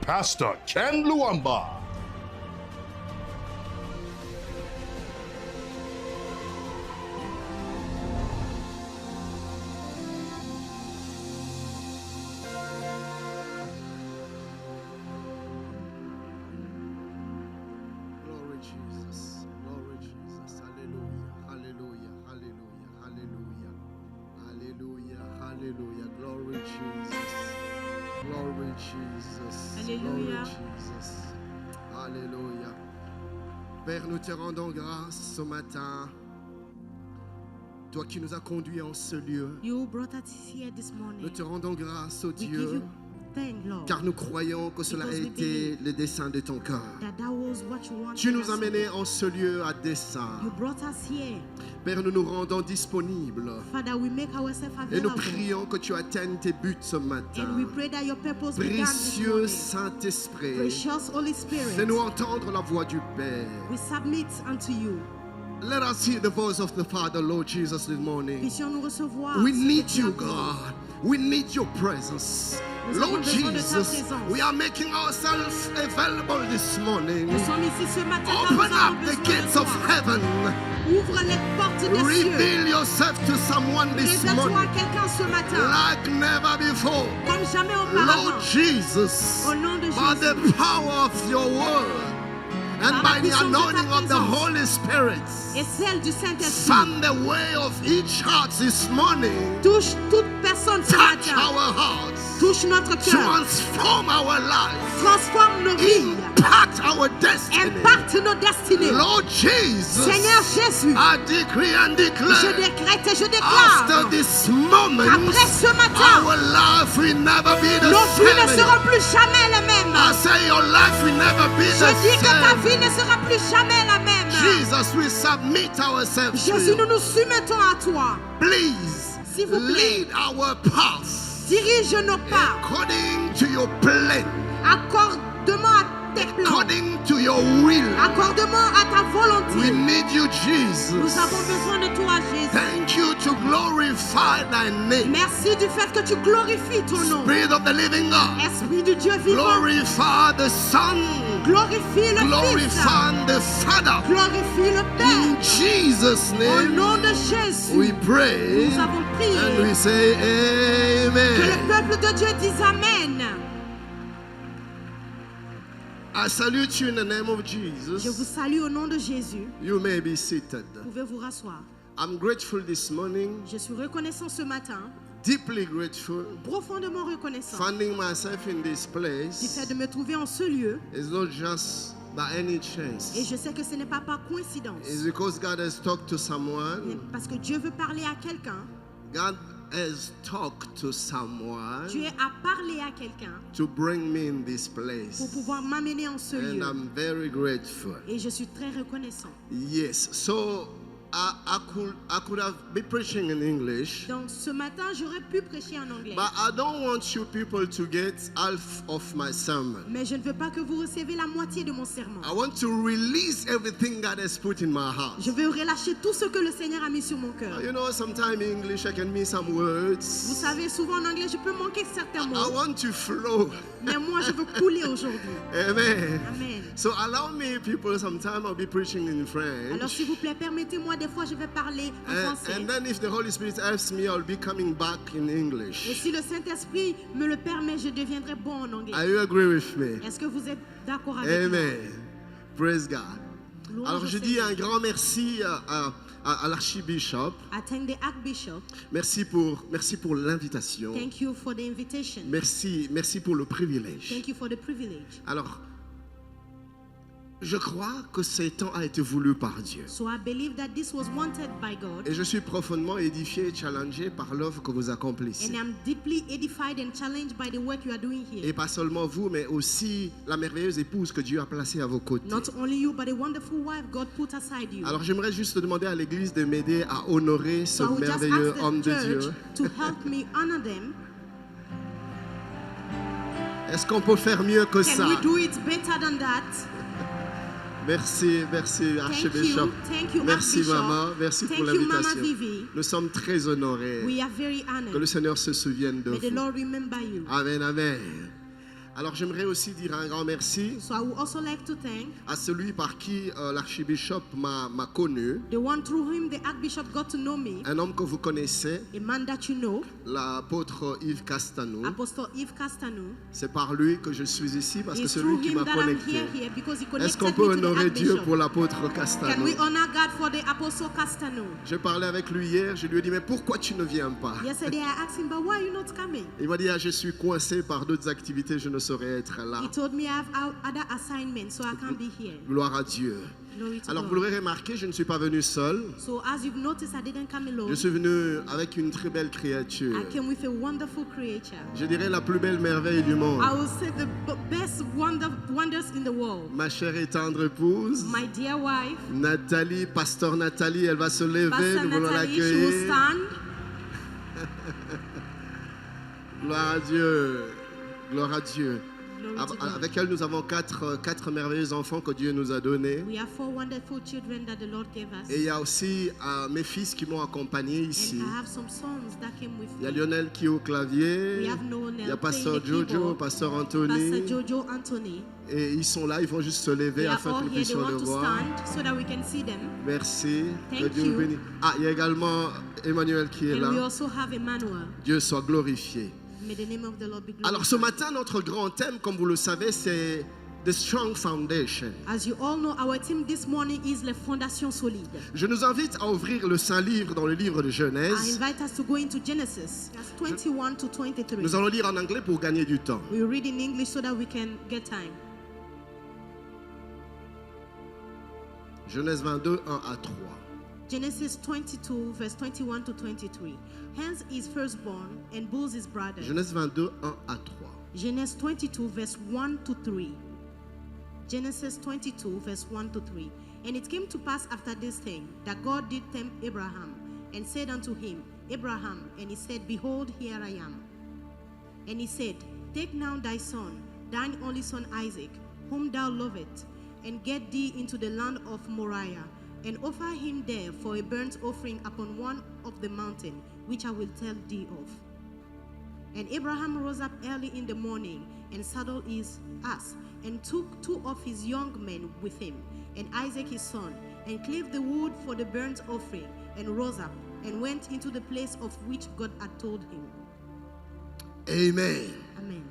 Pastor Ken Luamba. Glory Jesus. Glory Jesus. Hallelujah. Hallelujah. Hallelujah. Hallelujah. Hallelujah. Hallelujah. Glory Jesus. Glory Jesus. Alléluia. Glory Jesus. Alléluia. Père, nous te rendons grâce ce matin. Toi qui nous as conduits en ce lieu. You brought us here this morning. Nous te rendons grâce, ô We give Dieu, you thanks, Lord. car nous croyons que cela a Because we été le dessein de ton cœur. That was what you wanted Tu nous us as to menés do. en ce lieu à dessein. You brought us here. Père, nous nous rendons disponibles Father, we make ourselves et nous available. prions que tu atteignes tes buts ce And we matin. pray that your purpose be done this Précieux morning. Saint-Esprit, Precious Holy Spirit, fais-nous entendre la voix du Père. we submit unto you. Let us hear the voice of the Father, Lord Jesus, this morning. Puissions-nous recevoir. We ce que need tu you, as pour nous. God. We need your presence. Nous Lord avons besoin de ta Jesus, présence. we are making ourselves available this morning. Nous sommes ici ce matin car nous Open avons up the besoin gates de of toi. heaven. Ouvre les portes des cieux. Reveal yourself to someone this Révèle-toi morning à quelqu'un ce matin. like never before. Comme jamais auparavant. Lord Jesus, Au nom de by the Jésus. power of your word and Par la by the puissance de ta anointing of the présence. Holy Spirit, Et celle du Saint-Esprit. fan the way of each heart this morning. Touche toute personne ce Touch matin. our hearts. Touche notre cœur. Transform our lives. Transforme nos vies. Impact our destiny. Impacte nos destinées. Lord Jesus, Seigneur Jésus, I decree and je declare décrète et je déclare after this moment, qu'après ce matin, our life will never be the nos vies ne same. seront plus jamais les mêmes. I say your life will never be Je the dis que ta same. vie ne sera plus jamais la même. Jesus, we submit ourselves to Jésus, nous you. nous soumettons à toi. Please S'il vous plaît. lead our path Dirige nos pas according to your plan, accordement à tes plans, according to your will. accordement à ta We volonté. need you, Nous Jesus. avons besoin de toi, Jésus. Thank you to glorify thy name. Merci du fait que tu glorifies ton nom. Spirit of the living God, Esprit du Dieu vivant, glorify the Son, glorifie le Fils, glorify the Father. glorifie le In Père. Jesus' Au name, nom de Jésus, we pray nous avons prié. and we say Que le amen. peuple de Dieu dise Amen. I salute you in the name of Je vous Jesus. salue au nom de Jésus. You may be seated. Vous pouvez vous rasseoir. I'm grateful this morning, Je suis reconnaissant ce matin, deeply grateful. profondément reconnaissant Finding myself in this du fait place de me trouver en ce lieu. is not just by any Et chance. je sais que ce n'est pas par coïncidence. It's because God has talked to Mais someone. parce que Dieu veut parler à quelqu'un. God has talked to someone Dieu a parlé à quelqu'un to bring me in this pour place. pouvoir m'amener en ce And lieu. I'm very grateful. Et je suis très reconnaissant. Yes. So I could have been preaching in English, Donc ce matin, j'aurais pu prêcher en anglais. but I don't want you people to get half of my sermon. Mais je ne veux pas que vous receviez la moitié de mon sermon. I want to release everything God has put in my heart. Je veux relâcher tout ce que le Seigneur a mis sur mon cœur. You know, sometimes in English I can miss some Vous words. savez, souvent en anglais, je peux manquer certains I mots. want to flow. Mais moi, je veux couler aujourd'hui. Amen. Amen. So allow me, people, sometimes I'll be preaching in Alors French. s'il vous plaît, permettez-moi, des fois je vais parler en français. And then if the Holy Spirit helps me, I'll be coming back in Et English. si le Saint-Esprit me le permet, je deviendrai bon en anglais. Are you agree with me? Est-ce que vous êtes d'accord avec moi? Amen. Praise God. Louange Alors au je dis Seigneur. un grand merci à l'archibishop. I thank the Archbishop. Merci pour l'invitation. Thank you for the invitation. Merci pour le privilège. Thank you for the privilege. Alors, je crois que ce temps a été voulu par Dieu. So I believe that this was wanted by God. Et je suis profondément édifié et challengé par l'œuvre que vous And accomplissez. I'm deeply edified and challenged by the work you are doing here. Et pas seulement vous, mais aussi la merveilleuse épouse que Dieu a placée à vos côtés. Not only you, but the wonderful wife God put aside you. Alors j'aimerais juste demander à l'Église de m'aider à honorer ce So I will just merveilleux ask homme the de church Dieu. to help me honor them. Est-ce qu'on peut faire mieux que ça? Can we do it better than that? Merci Archbishop. Thank you, Merci Archbishop. Maman, merci Thank pour you, Mama l'invitation. Vivi. Nous sommes très honorés. We are very Que le honored. Seigneur se souvienne de May the vous. Lord remember you. Amen, amen. Alors j'aimerais aussi dire un grand merci So I would also like to thank à celui par qui l'archibishop m'a connu, the one through whom the Archbishop got to know me, un homme que vous connaissez, a man that you know, l'apôtre Yves Castanou. Apostle Yves Castanou. C'est par lui que je suis ici parce que It's c'est through lui qui him m'a that I'm connecté. here because he Est-ce connected qu'on me peut to the honorer Dieu Archbishop. pour l'apôtre Can Castanou? we honor God for the Apostle Castanou? J'ai parlé avec lui hier, je lui ai dit mais pourquoi tu ne viens pas? Yesterday I asked him, but why are you not coming? Il m'a dit ah, je suis coincé par d'autres activités, je ne saurais être là. He told me I have other assignments, so I can't be here. Gloire à Dieu. Glory to Alors vous God. l'aurez remarqué, je ne suis pas venu seul. So as you've noticed, I didn't come alone. Je suis venu avec une très belle créature. I came with a wonderful creature. Je dirais la plus belle merveille du monde. I will say the best wonders in the world. Ma chère et tendre épouse, My dear wife, Nathalie, pasteur Nathalie, elle va se lever, Pastor nous voulons Natalie, she will l'accueillir. stand. Gloire à Dieu. Gloire à Dieu. Glory to God. Avec elle, nous avons quatre merveilleux enfants que Dieu nous a donnés. We have 4 wonderful children that the Lord gave us. Et il y a aussi mes fils qui m'ont accompagné And ici. I have some sons that came with Il y a me. Lionel qui est au clavier. We have Lionel Il y a playing pasteur the Jojo, keyboard. pasteur Pastor Anthony. Jojo Anthony. Et ils sont là, ils vont juste se lever They are afin que all nous here. They puissions want le to voir. stand so that we can see them. Merci. Que Thank Dieu vous you. bénisse. Ah, il y a également Emmanuel qui est And we là. also have Emmanuel. Dieu soit glorifié. May the name of the Lord be glorified. Alors ce matin, notre grand thème, comme vous le savez, c'est The Strong Foundation. As you all know, our team this morning is la fondation solide. Je nous invite à ouvrir le Saint-Livre dans le livre de I Genèse. invite us to go into Genesis 21 to 23. Nous allons lire en anglais pour gagner du temps. We read in English so that we can get time. Genèse 22, 1 à 3. Genesis 22, verse 21 to 23. Hence is firstborn, and bulls his brother. Genèse 22, 1 à 3. Genesis 22, verse 1 to 3. Genesis 22, verse 1 to 3. And it came to pass after this thing that God did tempt Abraham, and said unto him, Abraham, and he said, Behold, here I am. And he said, Take now thy son, thine only son Isaac, whom thou lovest, and get thee into the land of Moriah, and offer him there for a burnt offering upon one of the mountain, which I will tell thee of. And Abraham rose up early in the morning, and saddled his ass, and took 2 of his young men with him, and Isaac his son, and clave the wood for the burnt offering, and rose up, and went into the place of which God had told him. Amen. Amen.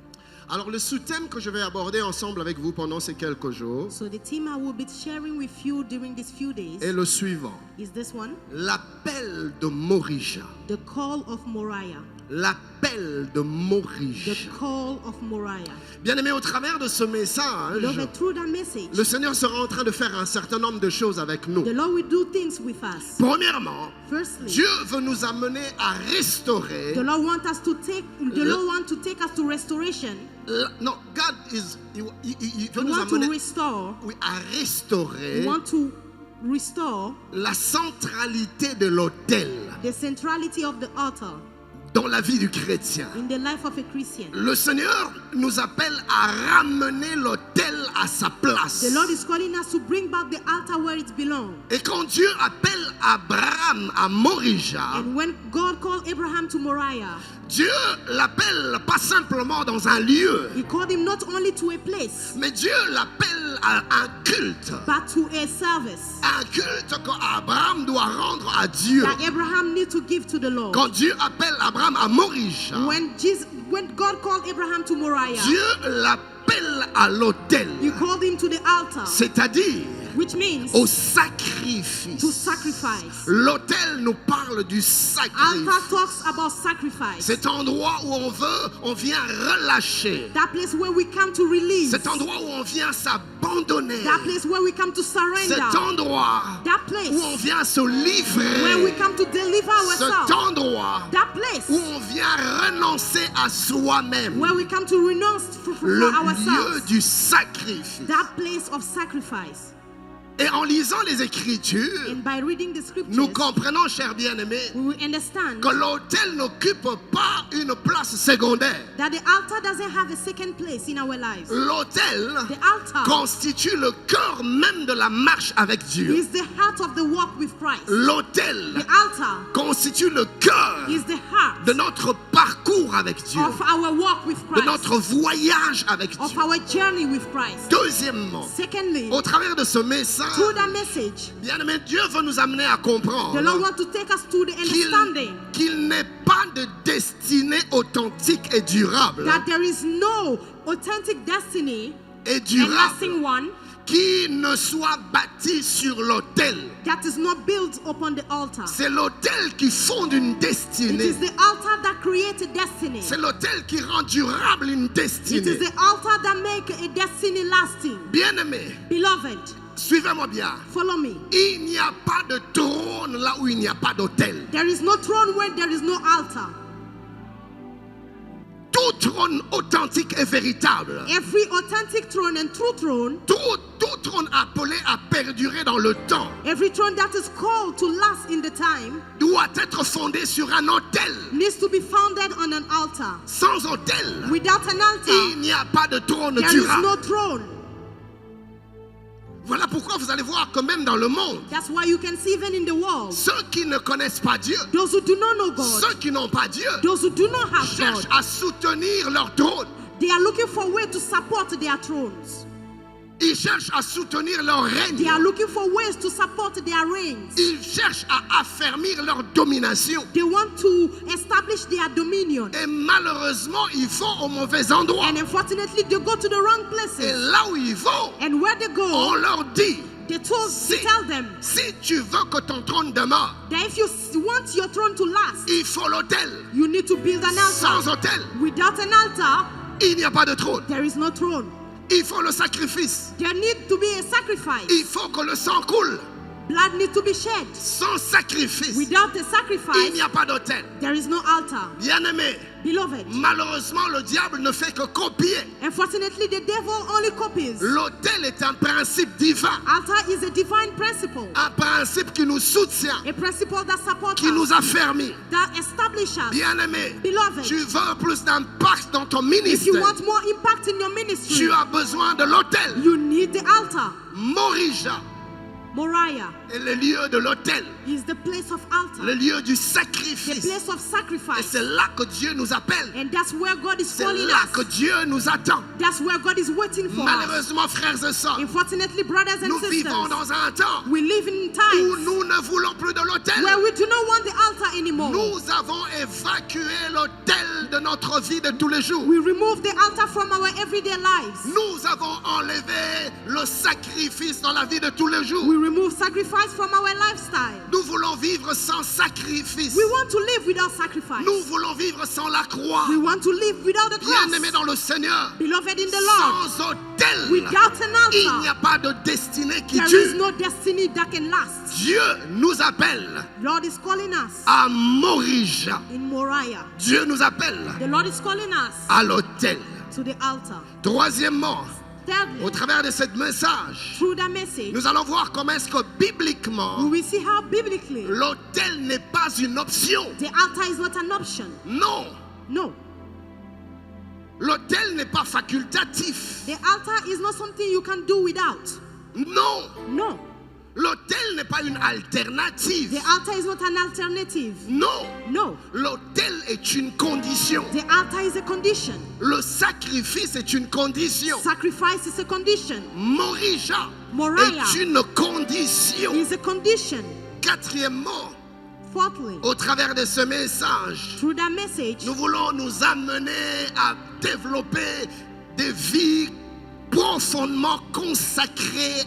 Alors le sous-thème que je vais aborder ensemble avec vous pendant ces quelques jours So the theme I will be sharing with you during these few days est le suivant. is this one, L'appel de Morija. the call of Moriah. L'appel de The Morija. call of Moriah. Bien aimé, au travers de ce message, Beloved, through that message, le Seigneur sera en train de faire un certain nombre de choses avec nous. the Lord will do things with us. Premièrement, Firstly, Dieu veut nous amener à restaurer. the Lord wants us to take. The Lord wants to take us to restoration. Non, God is. Il veut We nous want to amener restore. oui, à restaurer We want to restore la centralité de l'autel the centrality of the altar dans la vie du chrétien. in the life of a Christian. Le Seigneur nous appelle à ramener l'autel à sa place. The Lord is calling us to bring back the altar where it belongs. Et quand Dieu appelle Abraham à Morija, And when God called Abraham to Moriah, Dieu l'appelle pas simplement dans un lieu, He called him not only to a place, mais Dieu l'appelle à un culte. but to a service Un culte qu'Abraham doit rendre à Dieu. that Abraham needs to give to the Lord. Quand Dieu appelle Abraham à Morija, When God called Abraham to Moriah, Dieu l'appelle à l'autel, He called him to the altar, c'est-à-dire which means au to sacrifice. sacrifice. L'autel nous parle du Altar sacrifice. talks about sacrifice. Cet endroit où on vient relâcher. That place where we come to release. Cet endroit où on vient s'abandonner. That place where we come to surrender. Cet endroit That place où on vient se where we livrer. come to deliver Cet ourselves. endroit That place où on vient renoncer à soi-même. where we come to renounce for Le lieu ourselves. du sacrifice. That place of sacrifice. Et en lisant les Écritures, And by reading the nous scriptures, comprenons, chers bien-aimés, we will understand que l'autel n'occupe pas une place secondaire. that the altar doesn't have a second place in our lives. L'autel The altar constitue le cœur même de la marche avec Dieu. is the heart of the walk with Christ. L'autel The altar constitue le cœur is the heart de notre parcours avec Dieu, of our walk with de Christ, notre voyage avec of Dieu. our journey with Christ. Deuxièmement, Secondly, au travers de ce message, through that message, bien-aimé, Dieu veut nous amener à the comprendre Lord wants to take us to the understanding qu'il n'est pas de destinée authentique et durable that there is no authentic destiny et and durable lasting one qui ne soit bâtie sur l'autel. that is not built upon the altar. C'est l'autel qui fonde une It destinée. is the altar that creates a destiny. C'est l'autel qui rend durable une It is destinée. the altar that makes a destiny lasting. Bien-aimé, Beloved, suivez-moi bien. follow me. Il n'y a pas de trône là où il n'y a pas d'autel. There is no throne where there is no altar. Tout trône authentique et véritable, Every authentic throne and true throne, tout trône appelé à perdurer dans le temps, every throne that is called to last in the time, doit être fondé sur un autel. needs to be founded on an altar. Sans autel, Without an altar, il n'y a pas de trône there is durable. no throne. Voilà pourquoi vous allez voir que même dans le monde, That's why you can see even in the world, ceux qui ne connaissent pas Dieu, those who do not know God, ceux qui n'ont pas Dieu, those who do not have cherchent God, à soutenir leur trône. they are looking for a way to support their thrones. Ils cherchent à soutenir leur règne. They are looking for ways to support their reigns. Ils cherchent à affermir leur domination. They want to establish their dominion. Et malheureusement, ils vont au mauvais endroit. And unfortunately, they go to the wrong Et places. là où ils vont, And where they on go, leur dit, they tell them si tu veux que ton trône demeure, that if you want your throne to last, il faut l'autel. you need to build an Sans altar. autel, Without an altar, il n'y a pas de trône. there is no throne. Il faut le sacrifice. There needs to be a sacrifice. Il faut que le sang coule. Blood needs to be shed. Sans sacrifice, Without a il sacrifice, n'y a pas d'autel. there is no altar. Bien-aimé, Beloved, malheureusement, le diable ne fait que copier. unfortunately, the devil only copies. L'autel est un principe divin. Altar is a divine principle, Un principe qui nous soutient, a principle that supports qui nous us, affermit. that establishes. Bien-aimé, Beloved, tu veux plus d'impact dans ton if you ministère, want more impact in your ministry, tu as besoin de l'autel. you need the altar. Morija Moriah est le lieu de l'autel, is the place of altar, le lieu du the sacrifice. place of Et sacrifice. c'est là que Dieu nous appelle. And that's where God is C'est calling là que us. Dieu nous attend. That's where God is waiting for us. Malheureusement, frères et sœurs, Unfortunately, brothers and nous vivons sisters, dans un temps we live in où times nous ne voulons plus de l'autel. where we do not want the altar anymore. Nous avons évacué l'autel de notre vie de tous les jours. We remove the altar from our everyday lives. Nous avons enlevé le sacrifice dans la vie de tous les jours. We remove sacrifice from our lifestyle. Nous voulons vivre sans sacrifice. We want to live without sacrifice. Nous voulons vivre sans la croix. We want to live without the Bien-aimés cross. dans le Seigneur, Beloved in the Lord, sans autel, without an il n'y a altar, pas de destinée qui there is dure. no destiny that can last. Dieu nous appelle Lord is calling us à Morija. in Moriah. Dieu nous appelle The Lord is calling us à l'autel. to the altar. Troisièmement, au Thirdly, travers de ce message, through that message, nous allons voir comment est-ce que we bibliquement, will see how biblically l'autel n'est pas une option. the altar is not an option. Non, No, l'autel n'est pas facultatif. the altar is not something you can do without. Non, No, l'autel n'est pas une alternative. the altar is not an alternative. Non, No, l'autel est une condition. the altar is a condition. Le sacrifice est une condition. Sacrifice is a condition. Morija Moriah est une condition. is a condition. Quatrièmement, Fourthly, au travers de ce message, through that message, nous voulons nous amener à développer des vies profondément consacrées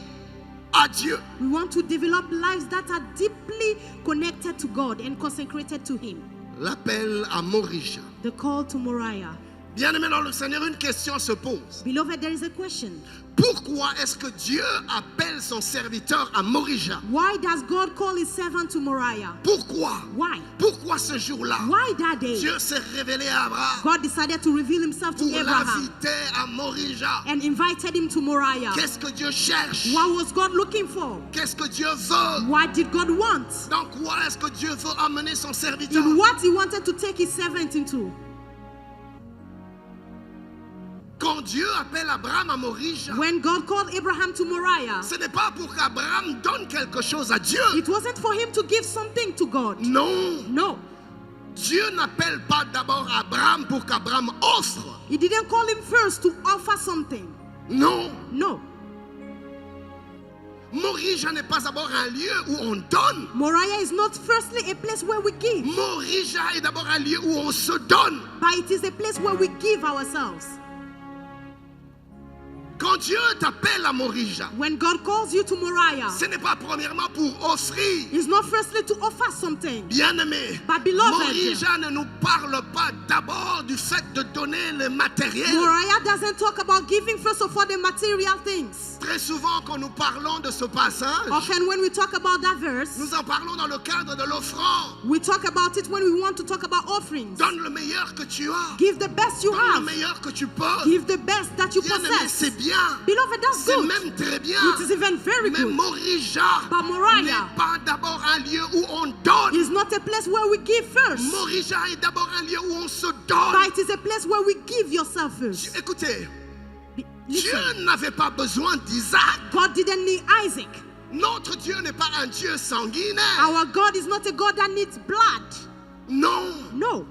à Dieu. we want to develop lives that are deeply connected to God and consecrated to Him. L'appel à Morija. The call to Moriah. Bien-aimé dans le Seigneur, une question se pose. Beloved, there is a question. Pourquoi est-ce que Dieu appelle son serviteur à Morija? Why does God call his servant to Moriah? Pourquoi? Why? Pourquoi ce jour-là? Why that day? Dieu s'est révélé à Abraham God decided to reveal himself to pour Abraham l'inviter à Morija. and invited him to Moriah. Qu'est-ce que Dieu cherche? What was God looking for? Qu'est-ce que Dieu veut? What did God want? Dans quoi est-ce que Dieu veut amener son serviteur? In what he wanted to take his servant into. Quand Dieu appelle Abraham à Morija, When God called Abraham to Moriah, ce n'est pas pour qu'Abraham donne quelque chose à Dieu. it wasn't for him to give something to God. Non. No. Dieu n'appelle pas d'abord Abraham pour qu'Abraham offre. He didn't call him first to offer something. Non. No. Morija n'est pas d'abord un lieu où on donne. Moriah is not firstly a place where we give, Morija est d'abord un lieu où on se donne. but it is a place where we give ourselves. Quand Dieu t'appelle à Morija, When God calls you to Moriah, ce n'est pas premièrement pour offrir. it's not firstly to offer something. Bien-aimé, But beloved, Morija ne nous parle pas d'abord du fait de donner le matériel. Moriah doesn't talk about giving first of all the material things. Très souvent, quand nous parlons de ce passage, Often when we talk about that verse, nous en parlons dans le cadre de l'offrande. we talk about it when we want to talk about offerings. Donne le meilleur que tu as. Give the best you Donne le have. meilleur que tu peux. Give the best that you Bien-aimé, possess. c'est bien. Beloved, that's C'est good. même très bien. It is even very Mais good. Morija But Moriah n'est pas d'abord un lieu où on donne. is not a place where we give first, Morija est d'abord un lieu où on se but donne. it is a place where we give yourself first. Écoutez, Listen, Dieu n'avait pas besoin d'Isaac. God didn't need Isaac. Notre Dieu n'est pas un Dieu sanguinaire. Our God is not a God that needs blood. Non. No.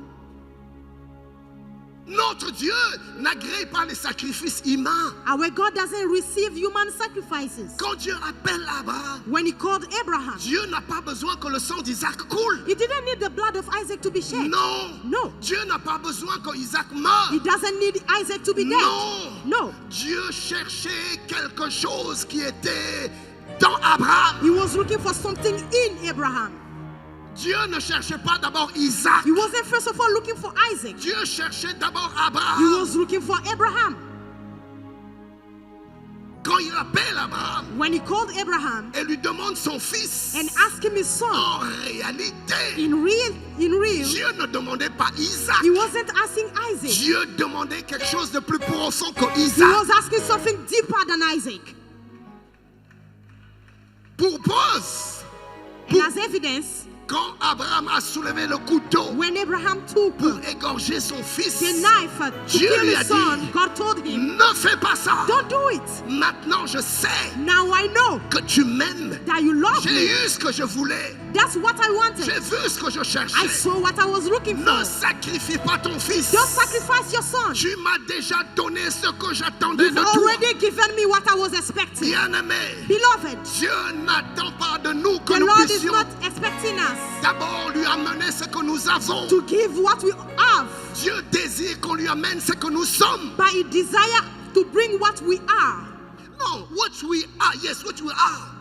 Notre Dieu n'agrée pas les sacrifices humains. Our God doesn't receive human sacrifices. Quand Dieu appelle Abraham, When he called Abraham, Dieu n'a pas besoin que le sang d'Isaac coule. he didn't need the blood of Isaac to be shed. Non. No. Dieu n'a pas besoin que Isaac meure. He doesn't need Isaac to be dead. Non. No. Dieu cherchait quelque chose qui était dans Abraham. He was looking for something in Abraham. Dieu ne cherchait pas d'abord Isaac. He wasn't first of all looking for Isaac. Dieu cherchait d'abord He Abraham. was looking for Abraham. Quand il appelle Abraham When he called Abraham et lui demande son fils, and asked him his son, en réalité, in real, Dieu ne demandait pas Isaac. he wasn't asking Isaac. Dieu demandait quelque chose de plus profond que He Isaac. was asking something deeper than Isaac. Pour preuve, And as evidence, quand Abraham a soulevé le couteau when Abraham took pour égorger son fils, the knife to Dieu kill lui a his son, dit, God told him, ne fais pas ça. don't do it. Maintenant je sais Now I know que tu m'aimes. that you love J'ai me. eu ce que je voulais. That's what I wanted. J'ai vu ce que je I cherchais. saw what I was looking Ne for. sacrifie pas ton fils. Don't sacrifice your son. Tu m'as déjà donné ce que j'attendais You've de toi. already given me what I was expecting. Bien-aimé, Beloved, Dieu n'attend pas de nous que the nous Lord is puissions not expecting us d'abord lui amener ce que nous avons. to give what we have, Dieu désire qu'on lui amène ce que nous sommes. but He desires to bring what we are. Non, what we are, yes, what we are.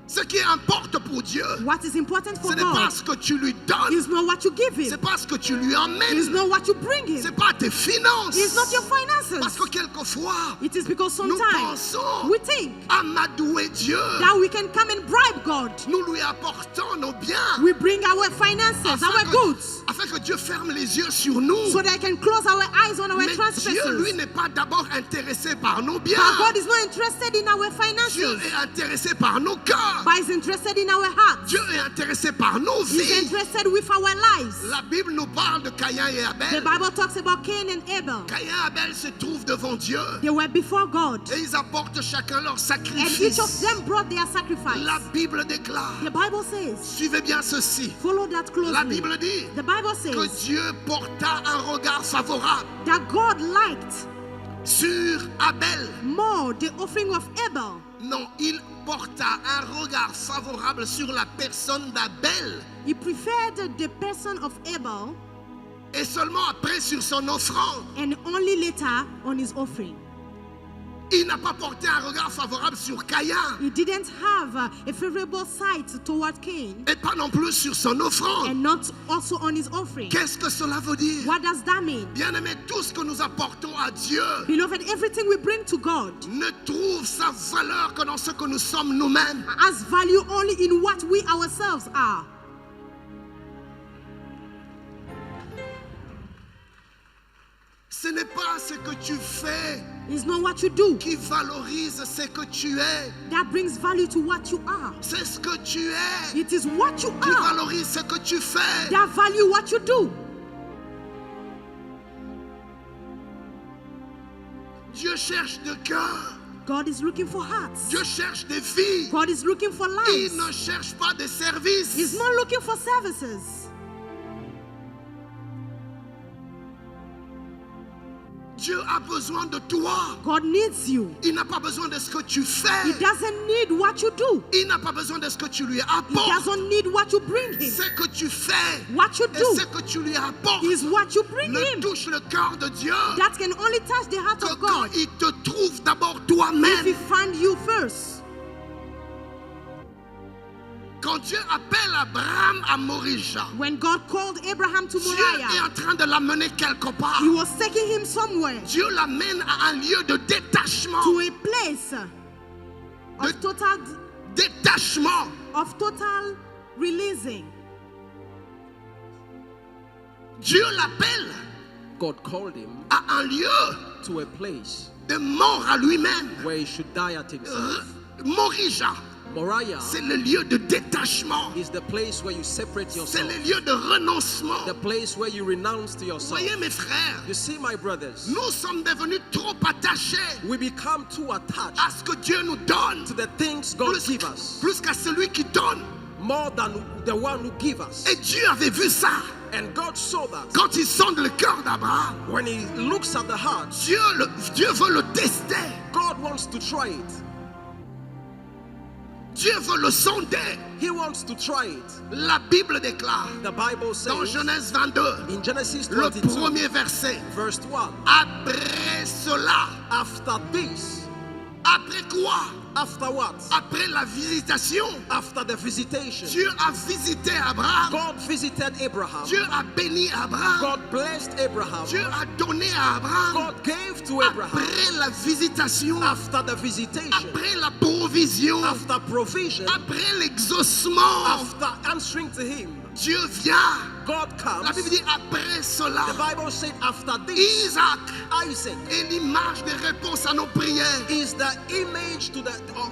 Ce qui importe pour Dieu, What is important ce for n'est pas God ce que tu lui donnes, is not what you give c'est Him. pas ce que tu lui It's amènes, not what you bring Him. c'est pas tes finances. It's not your Parce finances. que quelquefois, It is because nous sometimes pensons we think amadouer Dieu. that we can come and bribe God. Nous lui apportons nos biens We bring our finances, our goods, afin que Dieu ferme les yeux sur nous. so that I can close our eyes on our Mais Dieu, lui, trespasses. n'est pas d'abord intéressé par nos biens. But God is not interested in our Dieu finances, est intéressé par nos cœurs. but is interested in our hearts. Dieu est intéressé par nos He's vies. interested with our lives. La Bible nous parle de Caïn et The Abel. Bible talks about Cain and Abel. Caïn et Abel se trouvent devant Dieu They were before God, et ils apportent chacun leur and each sacrifice. of them brought their sacrifice. La Bible déclare, The Bible says, suivez bien ceci. follow that La closely. Bible dit The Bible que says Dieu porta un regard favorable that God liked sur Abel. more the offering of Abel. Non, il porta un regard favorable sur la personne d'Abel He preferred the person of Abel, et seulement après sur son offrande. and only later on his offering. Il n'a pas porté un regard favorable sur Caïn. He didn't have a favorable sight toward Cain, Et pas non plus sur son offrande. and not also on his offering. Qu'est-ce que cela veut dire? What does that mean? Bien-aimé, tout ce que nous apportons à Dieu Beloved, everything we bring to God ne trouve sa valeur que dans ce que nous sommes nous-mêmes. has value only in what we ourselves are. Ce n'est pas ce que tu fais It's not what you do qui valorise ce que tu es. that brings value to what you are. C'est ce que tu es It is what you qui are valorise ce que tu fais. that value what you do. Dieu cherche de cœur. God is looking for hearts. Dieu cherche des vies. God is looking for Il lives. ne cherche pas des services. He's not looking for services. Dieu a besoin de toi. God needs you. Il n'a pas besoin de ce que tu He fais. doesn't need what you do. Il n'a pas besoin de ce que tu lui He apportes. doesn't need what you bring him. Ce que tu fais What you et do ce que tu lui apportes is what you bring ne him. touche le cœur de Dieu That can only touch the heart que of quand God il te trouve d'abord if toi-même. he find you first. Quand Dieu appelle Abraham à Morija, When God called Abraham to Dieu est Moriah, en train de l'amener quelque part. he was taking him somewhere, Dieu l'amène à un lieu de détachement. to a place Détachement. of total releasing. Dieu l'appelle God called him à un lieu to a place de mort à lui-même. where he should die at himself. Morija, Moriah c'est le lieu de détachement. is the place where you separate C'est yourself, le lieu de renoncement. the place where you renounce to Vous yourself. voyez mes frères, You see, my brothers, nous sommes devenus trop attachés we become too attached à ce que Dieu nous donne, to the things God plus, gives us plus qu'à celui qui donne. more than the one who gives us. Et Dieu avait vu ça And God saw that quand il sonde le cœur d'Abraham. when he looks at the heart, Dieu veut le tester. God wants to try it. Dieu veut le sonder. He wants to try it. La Bible déclare The Bible dans says Genèse 22, in Genesis le 22, premier verset, verse 1, après cela, after this, après quoi? after what? Après la visitation, After the visitation, Dieu a visité Abraham. God visited Abraham. Dieu a béni Abraham. God blessed Abraham. Dieu a donné à Abraham. God gave to Abraham Après la visitation, after the visitation, après la provision, after provision, après l'exaucement, after answering to him. Dieu vient. God La Bible comes. dit après cela, The Bible said after this, Isaac Isaac est l'image de réponse à nos prières. is the image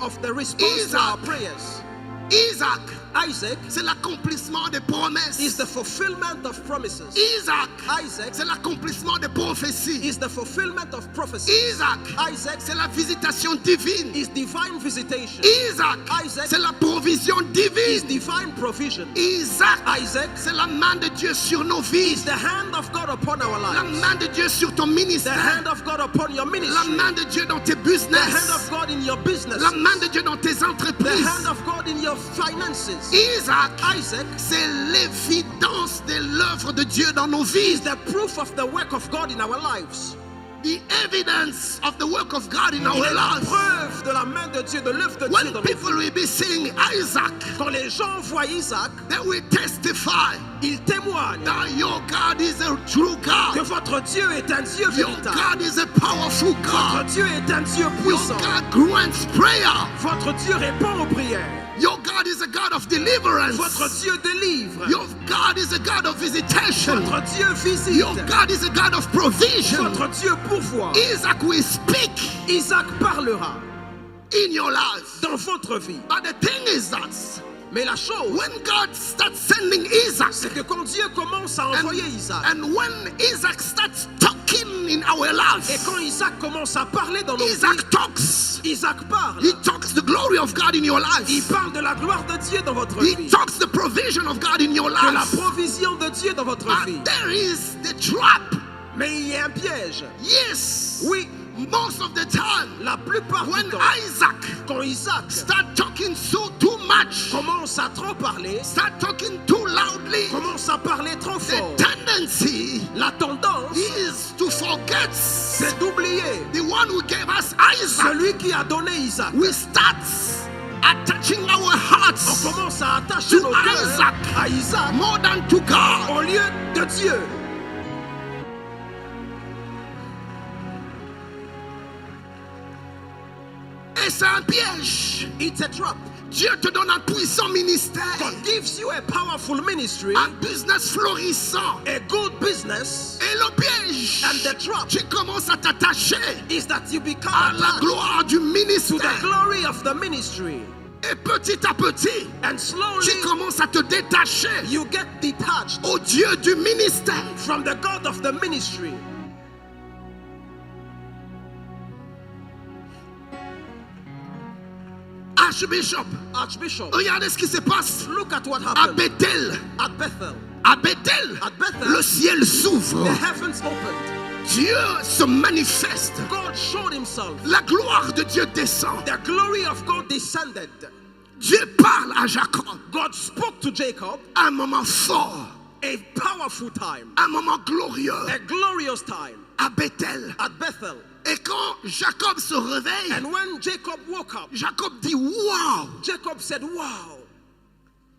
of the response to our Isaac. prayers. Isaac, Isaac c'est l'accomplissement des promesses. is the fulfillment of promises. Isaac, Isaac c'est l'accomplissement des prophéties. is the fulfillment of prophecies. Isaac, Isaac c'est la visitation divine. is divine visitation. Isaac, Isaac c'est la provision is divine. divine provision. Isaac, Isaac c'est la main de Dieu sur nos vies. is the hand of God upon our La lives. main de Dieu sur ton The ministère. hand of God upon your La ministry. main de Dieu dans tes The hand business. of God in your business. La main de Dieu dans tes The entreprises. hand of God in your finances. Isaac, Isaac c'est l'évidence de l'œuvre de Dieu dans nos vies. is the proof of the work of God in our lives. The evidence of the work of God in Il our est la lives. preuve de la main de Dieu, de l'œuvre de Dieu When dans nos people vies. will be seeing Isaac, Quand les gens voient Isaac, they will testify ils témoignent that your God is a true que God. votre Dieu est un Dieu Your véritable. God is a powerful Votre God. Dieu est un Dieu Your puissant. God grants prayer. Votre Dieu répond aux prières. Your God is a God of deliverance. Votre Dieu délivre. Your God is a God of visitation. Votre Dieu visite. Your God is a God of provision. Votre Dieu pourvoit. Isaac will speak Isaac parlera in your life. dans votre vie. But the thing is that Mais la chose, when God starts sending Isaac, c'est que quand Dieu commence à envoyer Isaac, and when Isaac starts talking in our et lives, quand Isaac commence à parler dans nos vies, Isaac talks. Isaac parle. He talks the glory of God in your Il life. parle de la gloire de Dieu dans votre He vie. talks the provision of God in your De la life. provision de Dieu dans votre vie. But there is the trap. Mais il y a un piège. Yes. Oui, Most of the time, la plupart when du temps, Isaac Quand Isaac start talking so too much, commence à trop parler, start talking too loudly, commence à parler trop the fort, tendency la tendance, is to forget c'est d'oublier the one who gave us Isaac. celui qui a donné Isaac. We start attaching our On hearts commence à attacher to nos cœurs Isaac à Isaac more than to God. au lieu de Dieu. Et c'est un piège. It's a trap. Dieu te donne un puissant ministère, God gives you a powerful ministry, un business florissant. a good business, Et le piège, and the trap tu commences à t'attacher is that you become à la attached gloire du to the ministère. glory of the ministry, Et petit à petit, and slowly tu commences à te détacher you get detached au Dieu du ministère. from the God of the ministry. Archbishop, regardez ce qui se passe Look at what à happened Bethel. at Bethel. À Bethel, At Bethel, le ciel s'ouvre. the heavens opened. Dieu se manifeste. God showed himself. La gloire de Dieu descend. The glory of God descended. Dieu parle à Jacob. God spoke to Jacob. Un moment fort, A powerful time, un moment glorieux a glorious time à Bethel. at Bethel. Et quand Jacob se réveille, And when Jacob woke up, Jacob dit waouh, Jacob said, wow,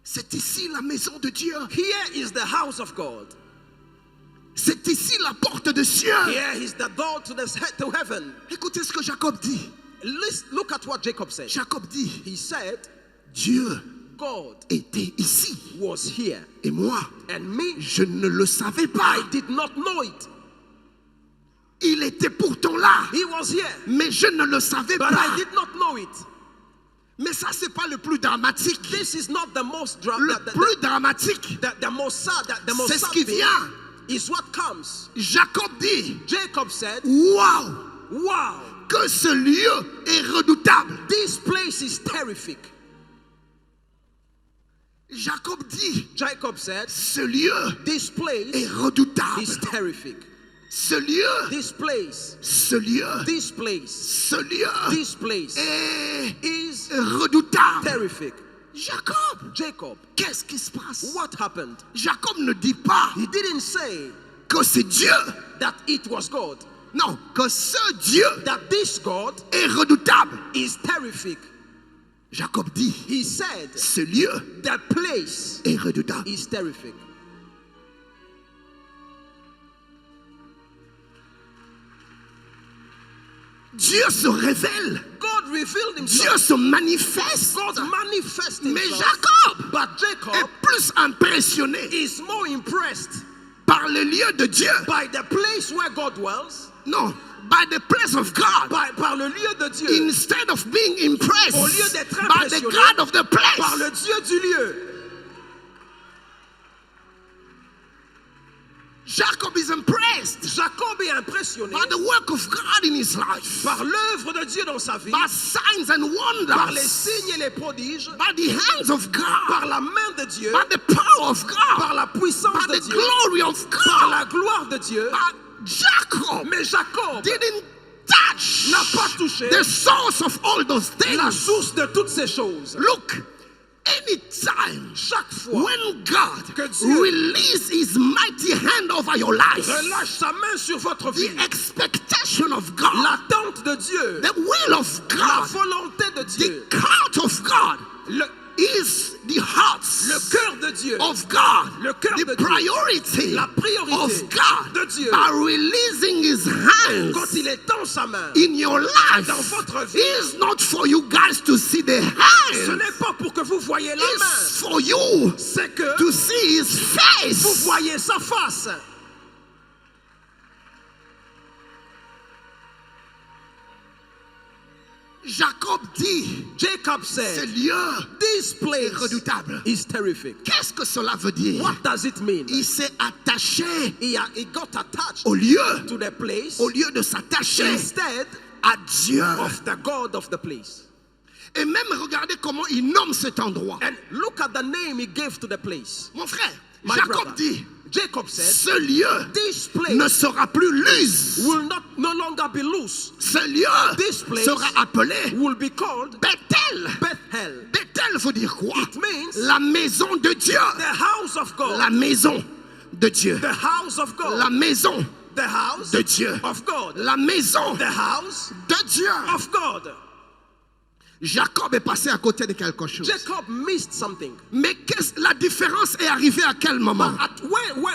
c'est ici la maison de Dieu. here is the house of God. C'est ici la porte de cieux. Here is the door to heaven. Écoutez ce que Jacob dit. Look at what Jacob said. Jacob dit, He said, Dieu God était ici. was here. Et moi, And me, je ne le savais pas. I did not know it. Il était pourtant là, He was here, mais je ne le savais but pas. I did not know it. Mais ça, c'est pas le plus dramatique. This is not the most Le plus dramatique, the most sad. The most c'est ce sad qui thing vient. is what comes. Jacob dit, Jacob said, waouh, wow, que ce lieu est redoutable. this place is terrific. Jacob dit, Jacob said, ce lieu this est place redoutable. is terrific. Ce lieu, This place, ce lieu, this place, ce lieu this place est is redoutable. terrific. Jacob, Jacob, qu'est-ce qui se passe? what happened? Jacob ne dit pas He didn't say que c'est Dieu. that it was God, Non, que ce Dieu that this God est redoutable. is terrific. Jacob dit, He said, ce lieu the place est redoutable. is terrific. Dieu se révèle. God revealed Dieu himself. se manifeste. God manifested Mais himself. Jacob But est Jacob plus impressionné is more impressed par le lieu de Dieu. by the place where God dwells, Non, by the place of God. par le lieu de Dieu, Instead of being impressed au lieu d'être by the impressionné God of the par place. le Dieu du lieu. Jacob is impressed Jacob est impressionné by the work of God in his life. par l'œuvre de Dieu dans sa vie, By signs and par les wonders. signes et les prodiges, By the hands of par God. la main de Dieu, By the power of par God. la puissance By de the Dieu, glory of par God. la gloire de Dieu. But Jacob Mais Jacob didn't touch n'a pas touché the source of all those la things. source de toutes ces choses. Look, anytime Chaque fois when God que Dieu releases his mighty hand over your life, relâche sa main sur votre vie, the expectation of God, l'attente de Dieu, the will of la God, volonté de Dieu, the heart of God le is the hearts cœur de Dieu, of God, le cœur the de Dieu, priority la priorité of God de Dieu. by releasing his hands Quand il étend sa main, in your life dans votre vie, is not for you guys to see the ce hands. n'est pas pour que vous voyez la main, It's for you c'est que to see his vous face. voyez sa face. Jacob dit, Jacob ce said, lieu this est place redoutable. is terrific. Qu'est-ce que cela veut dire? What does it mean? Il s'est attaché He got attached au lieu, to the place au lieu de s'attacher instead à Dieu. of the God of the place. Et même regardez comment il nomme cet endroit. And look at the name he gave to the place. Mon frère, My Jacob brother, dit, Jacob said, ce lieu this place ne sera plus Luz. will no longer be loose. Ce lieu This place sera appelé will be called Bethel. Bethel. Bethel veut dire quoi? It means La maison de Dieu. the house of God. La maison de Dieu. The house of God. La maison The house de Dieu. of God. La maison The house de Dieu. of God. Jacob est passé à côté de quelque chose. Jacob missed something. Mais la différence est arrivée à quel moment?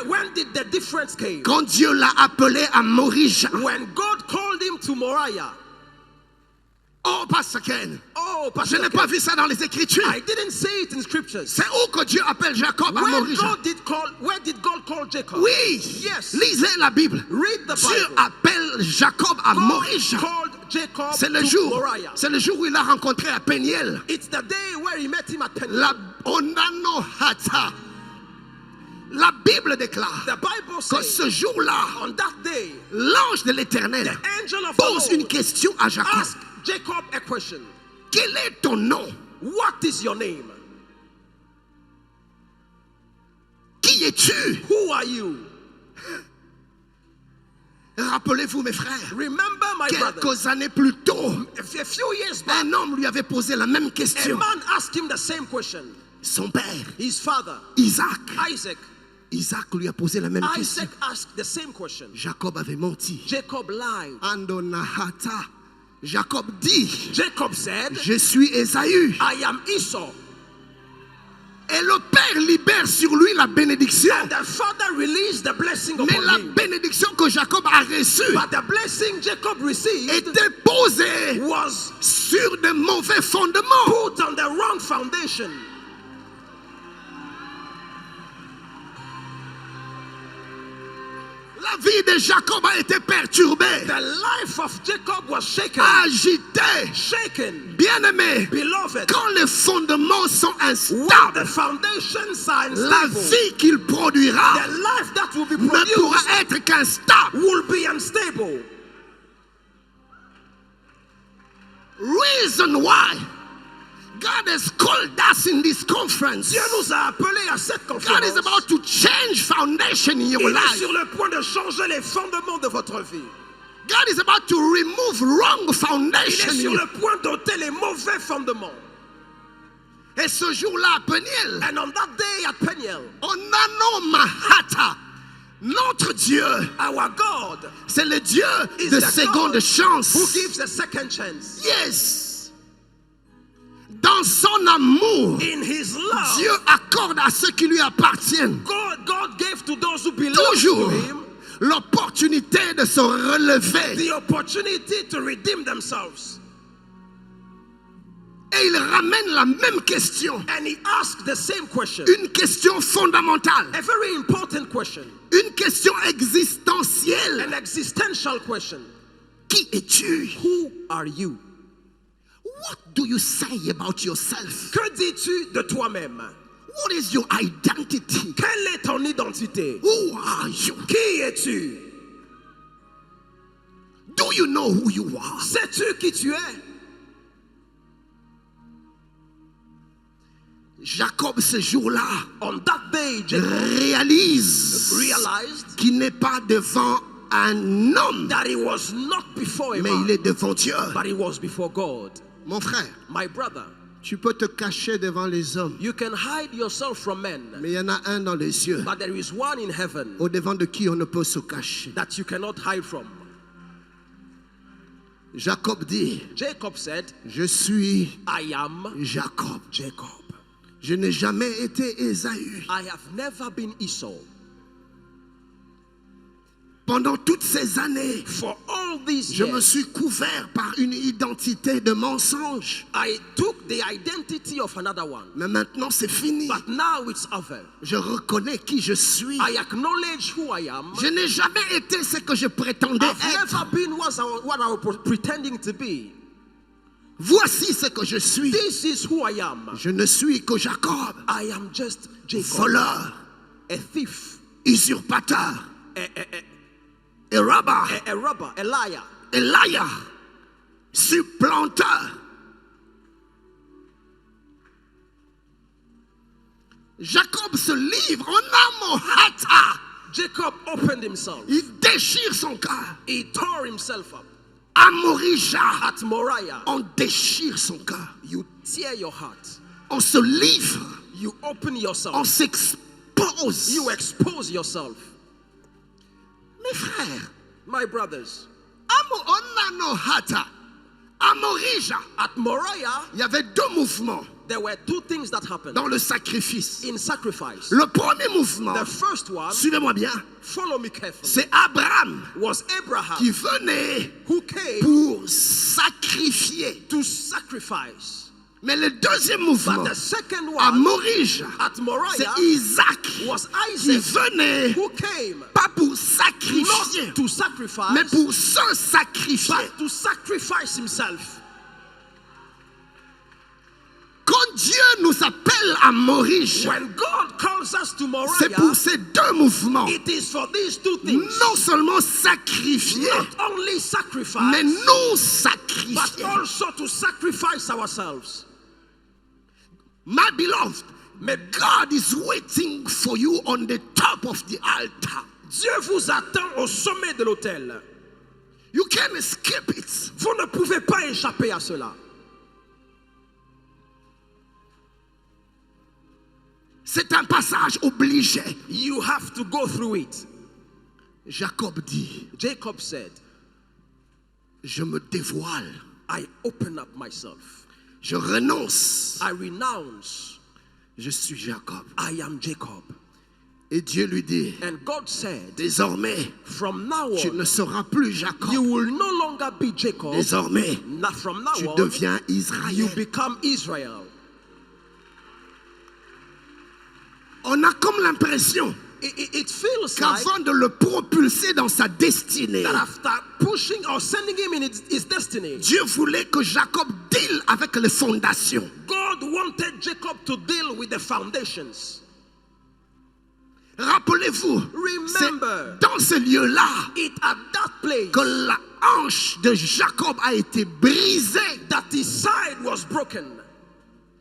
When did the difference came? Quand Dieu l'a appelé à Morija. When God called him to Moriah. Oh, Pastor Ken. Oh, Je Pastor n'ai Ken, pas vu ça dans les Écritures. I didn't see it in scriptures. C'est où que Dieu appelle Jacob à Morija? Where did God call Jacob? Oui. Yes. Lisez la Bible. Read the Dieu Bible. appelle Jacob à God Morija. called Jacob C'est le to jour. Moriah. C'est le jour où il a rencontré à Peniel. It's the day where he met him at Peniel. La Onano Hata. La Bible déclare The Bible que says ce jour-là, on that day, l'ange de l'Éternel the angel of pose the une Lord question à Jacob. asked Jacob a question. Quel est ton nom? What is your name? Qui es-tu? Who are you? Rappelez-vous, mes frères, Remember, my brother, quelques années plus tôt, a few years back, un homme lui avait posé la même a question. man asked him the same question. Son père, His father, Isaac. Isaac. Isaac lui a posé la même question. Isaac asked the same question. Jacob avait menti. Jacob lied. Andonahata. Jacob dit, Jacob said, je suis Ésaü. I am Esau. Et le père libère sur lui la bénédiction. And the father released the blessing Mais upon la him. bénédiction que Jacob a reçue But the blessing Jacob received était posée was sur de mauvais fondements. put on the wrong foundation. La vie de Jacob a été perturbée, The life of Jacob was shaken. agitée. Shaken. Bien-aimé, Beloved, quand les fondements sont when instables, the foundations are la unstable, vie qu'il produira the life that will be ne pourra produced être qu'instable. will be unstable. Reason why God has called us in this conference. Dieu nous a appelés à cette God conférence. is about to change foundation in your Il est life. sur le point de changer les fondements de votre vie. God is about to remove wrong Il est foundation. sur le point d'ôter les mauvais fondements. Et ce jour-là, à Peniel, And on that day at Peniel, Onano Mahata, notre Dieu, our God c'est le Dieu is de the seconde God chance. who gives a second chance. Yes. Dans son amour, In his love, Dieu accorde à ceux qui lui appartiennent God gave to those who belong toujours to him l'opportunité de se relever. the opportunity to redeem themselves. Et il ramène la même question. And he asked the same question. Une question fondamentale. A very important question. Une question existentielle. An existential question. Qui es-tu? Who are you? What do you say about yourself? Que dis-tu de toi-même? What is your identity? Quelle est ton identité? Who are you? Qui es-tu? Do you know who you are? Sais-tu qui tu es? Jacob, ce jour-là, On that day, Jacob réalise realized qu'il n'est pas devant un homme, that he was not before a mais il man, est devant Dieu. but he was before God. Mon frère, My brother, tu peux te cacher devant les hommes, you can hide yourself from men, mais il y en a un dans les cieux, but there is one in heaven au devant de qui on ne peut se cacher. that you cannot hide from. Jacob dit, Jacob said, je suis I am Jacob. Jacob. Je n'ai jamais été Ésaü. I have never been Esau. Pendant toutes ces années, For all these je me years, suis couvert par une identité de mensonge. I took the identity of another one. Mais maintenant, c'est fini. But now it's over. Je reconnais qui je suis. I acknowledge who I am. Je n'ai jamais été ce que je prétendais I've être. never been what I was pretending to be. Voici ce que je suis. This is who I am. Je ne suis que Jacob, I am just Jacob, voleur, a thief, usurpateur, a rabat, robber, a liar, liar, supplanteur. Jacob se livre en Amohata. Jacob opened himself. Il déchire son cœur. He tore himself up. À Morija, At Moriah, on déchire son cœur. you tear your heart. On se livre. You open On yourself. s'expose. You expose yourself. Mes frères, My brothers, en Amohata, à Morija, at Moriah, il y avait deux mouvements there were two things that happened dans le sacrifice. in sacrifice. Le premier mouvement, The first one, suivez-moi bien, follow me carefully, c'est Abraham was Abraham qui venait who came pour sacrifier. to sacrifice. Mais le deuxième But mouvement, the second à one, Morija, at c'est Moriah, Isaac was qui Isaac venait who came pas pour sacrifier, not to sacrifice, mais pour se sacrifier. but to sacrifice himself. Quand Dieu nous appelle à Morija, When God calls us to c'est Moriah, pour ces deux mouvements. it is for these two things. Non seulement sacrifier, Not only sacrifice, mais nous but sacrifier. also to sacrifice ourselves. My beloved, God is waiting for you on the top of the altar. Dieu vous attend au sommet de l'autel. You can't escape it. Vous ne pouvez pas échapper à cela. C'est un passage obligé. You have to go through it. Jacob dit, Jacob said, je me dévoile, I open up myself. je renonce, I renounce. je suis Jacob. I am Jacob. Et Dieu lui dit, And God said, désormais, from now tu on, ne seras plus Jacob. you will no longer be Jacob. Désormais, Not from now tu on, deviens you Israël. become Israel. On a comme l'impression It feels like qu'avant de le propulser dans sa destinée, that after pushing or sending him in his destiny, Dieu voulait que Jacob deal avec les fondations. God wanted Jacob to deal with the foundations. Rappelez-vous, c'est Remember, dans ce lieu-là it at that place que la hanche de Jacob a été brisée. that his side was broken.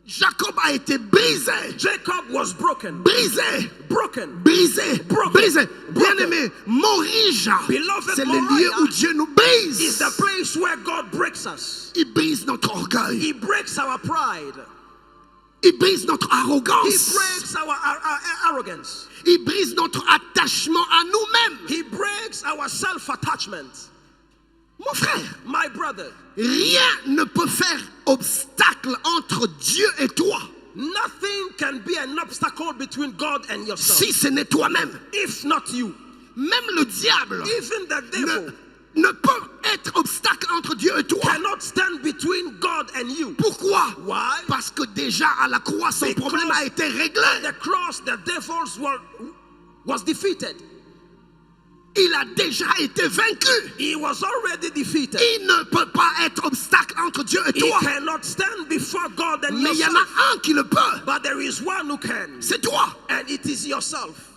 Jacob a été brisé, Jacob was broken. brisé, Broken. brisé, Broken. brisé. Broken. Bien-aimé, Morija, Beloved, c'est le Moriah lieu où Dieu nous Is brise. the place where God breaks us. Il brise notre orgueil, He breaks our pride. il brise notre He arrogance, breaks our arrogance. il brise notre attachement à nous-mêmes. He breaks our self-attachment. Mon frère, My brother, rien ne peut faire obstacle entre Dieu et toi nothing can be an obstacle between God and yourself. si ce n'est toi-même. If not you, Même le diable even the devil ne peut être obstacle entre Dieu et toi. cannot stand between God and you. Pourquoi? Why? Parce que déjà à la croix, son Because problème a été réglé. The cross, the devils was defeated. Il a déjà été vaincu. He was already defeated. Il ne peut pas être obstacle entre Dieu et He toi. cannot stand before God and Mais il y en yourself. a un qui le peut. But there is one who can, C'est toi. and it is yourself.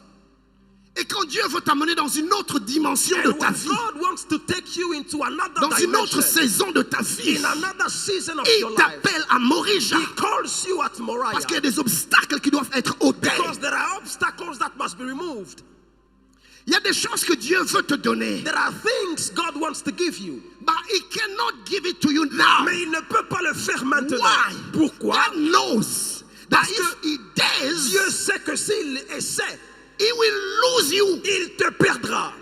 Et quand Dieu veut t'amener dans une autre dimension de And ta when vie, God wants to take you into another dans une autre dimension, saison de ta vie, in another season of il your life, t'appelle à Morija. He calls you at Moriah. Parce qu'il y a des obstacles qui doivent être ôtés. Because there are obstacles that must be removed. Il y a des choses que Dieu veut te donner. There are things God wants to give you. But he cannot give it to you now. Mais il ne peut pas le faire maintenant. Why? Pourquoi? God knows that Parce if que he does, Dieu sait que s'il essaie, he will lose you. il te perdra.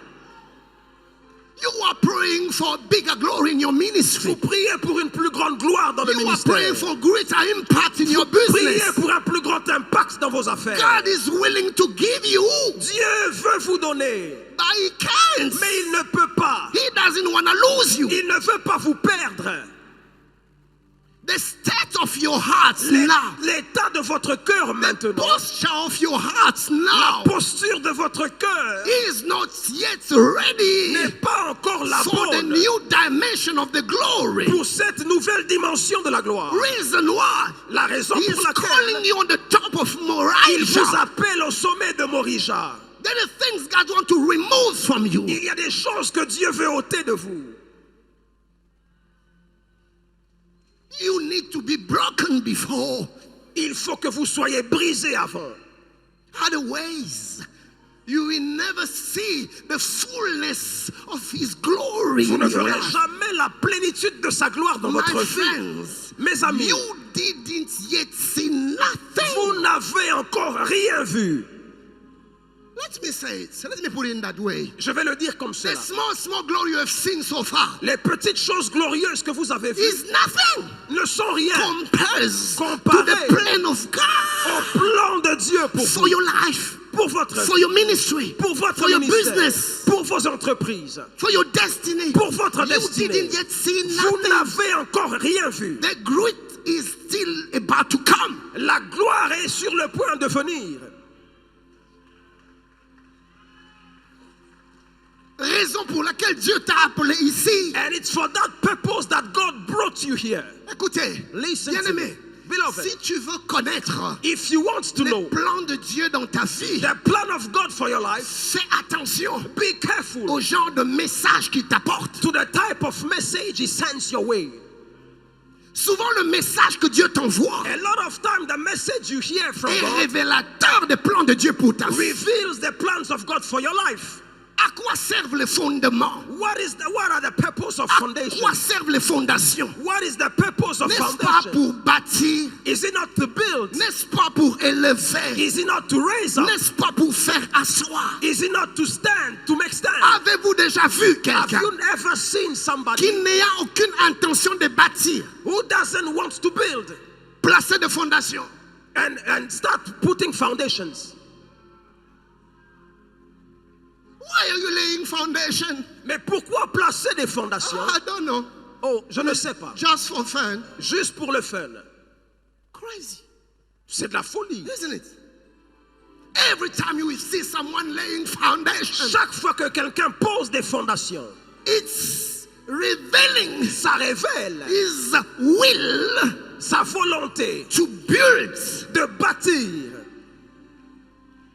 You are praying for bigger glory in your ministry. Vous priez pour une plus grande gloire dans le You are ministère. praying for greater impact in your Priez business. pour un plus grand impact dans vos affaires. God is willing to give you, Dieu veut vous donner, but he can't. mais il ne peut pas. He doesn't want to lose you. Il ne veut pas vous perdre. The state of your hearts now, L'état de votre cœur maintenant, posture of your hearts la now, posture de votre cœur is not yet ready n'est pas encore la for the bonne new dimension of the glory. pour cette nouvelle dimension de la gloire. Reason why La raison he is pour calling laquelle you on the top of il Morija. vous appelle au sommet de Morija. There are things God wants to remove from you. Il y a des choses que Dieu veut ôter de vous. You need to be broken before. Il faut que vous soyez brisés avant. Otherwise, you will never see the fullness of His glory Vous in ne your verrez life. jamais la plénitude de sa gloire dans My votre vie. friends, Mes amis, you didn't yet see nothing. vous n'avez encore rien vu. Let me say it. Let me put it in that way. Je vais le dire comme The cela. small glory you have seen so far Les petites choses glorieuses que vous avez vues is nothing ne sont rien compares to Comparé the plan of au God plan de Dieu pour for vous, your life, pour votre for vie, your ministry, pour votre for your ministère, business, pour vos entreprises, for your destiny. pour votre You destinée. didn't yet see Vous nothing. n'avez encore rien vu. The great is still about to come. La gloire est sur le point de venir. Raison pour laquelle Dieu t'a appelé ici. And it's for that purpose that God brought you here. Écoutez, Listen to bien-aimé, me. Beloved, si tu veux connaître if you want to le know plan de Dieu dans ta vie, the plan of God for your life, fais attention be careful au genre de message qu'il t'apporte. to the type of message He sends your way. Souvent, le message que Dieu t'envoie A lot of time, the message you hear from est God révélateur des plans de Dieu pour ta vie. reveals the plans of God for your life. À quoi servent les fondements? What are the purpose of À foundation? quoi servent les fondations? What is the purpose of N'est-ce pas foundation? pour bâtir? Is it not to build? N'est-ce pas pour élever? Is it not to raise up? N'est-ce pas pour faire asseoir? Is it not to stand, to make stand? Avez-vous déjà vu Have quelqu'un you ever seen qui somebody n'a aucune intention de bâtir, who doesn't want to build placer des fondations? and start putting foundations? Why are you laying foundation? Mais pourquoi placer des fondations? I don't know. Oh, je ne sais pas. Just for fun. Juste pour le fun. Crazy, C'est de la folie. isn't it? Every time you will see someone laying foundation, Chaque fois que quelqu'un pose des fondations, it's revealing ça révèle his will sa volonté to build. de bâtir.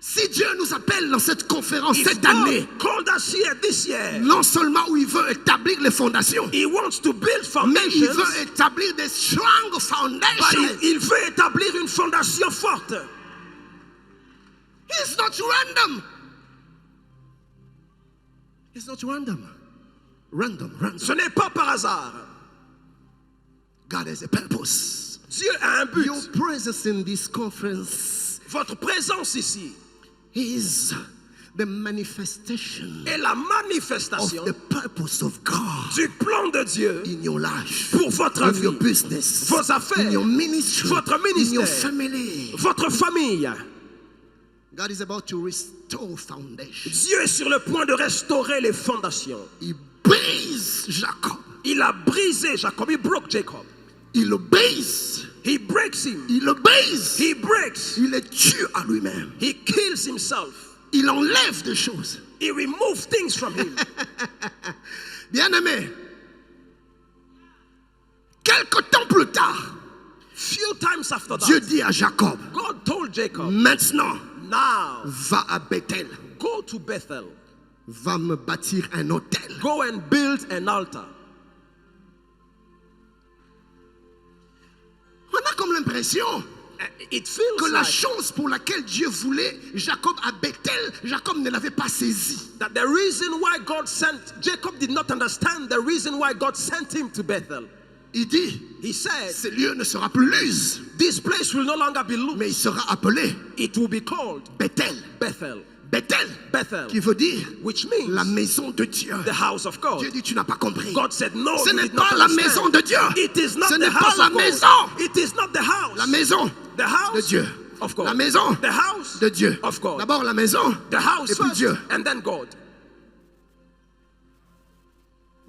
Si Dieu nous appelle dans cette conférence If cette année, God called us here this year, non seulement où il veut établir les fondations, He wants to build mais il foundations, veut établir des strong but foundations. il veut établir une fondation forte. It's not random. It's not random. Random. Ce n'est pas par hasard. God has a purpose. Dieu a un but. Your presence in this conference Votre présence ici is the manifestation est la of manifestation the purpose of God du plan de Dieu in your life, pour votre in vie, your business, vos affaires, in your ministry, votre in your ministère, family. votre famille. God is about to restore foundation. Dieu est sur le point de restaurer les fondations. Il brise Jacob. Il a brisé Jacob. He broke Jacob. Il obéit. He breaks him. Il obéit. He breaks. Il est tue à lui-même. He kills himself. Il enlève des choses. He removes things from him. Bien-aimé, quelque temps plus tard, Few times after Dieu that, dit à Jacob, God told Jacob, maintenant, now va à Bethel, go to Bethel. va me bâtir un hôtel. Go and build an altar. On a comme l'impression It feels que la like chose pour laquelle Dieu voulait Jacob à Bethel, Jacob ne l'avait pas saisi. that the reason why God sent, Jacob did not understand the reason why God sent him to Bethel. Il dit, He said, ce lieu ne sera plus Luz, this place will no longer be mais il Luz. sera appelé It will be called Bethel. Bethel. Bethel, Bethel, qui veut dire which la means maison de Dieu. the house of God. Dieu dit, tu n'as pas compris. God said, no, Ce you n'est did not pas la understand. maison de Dieu. It is not Ce the n'est pas house la of God. maison. It is not the house. La maison The house de Dieu. of God. La maison The house de Dieu. of God. D'abord la maison The house et puis first, Dieu. and then God.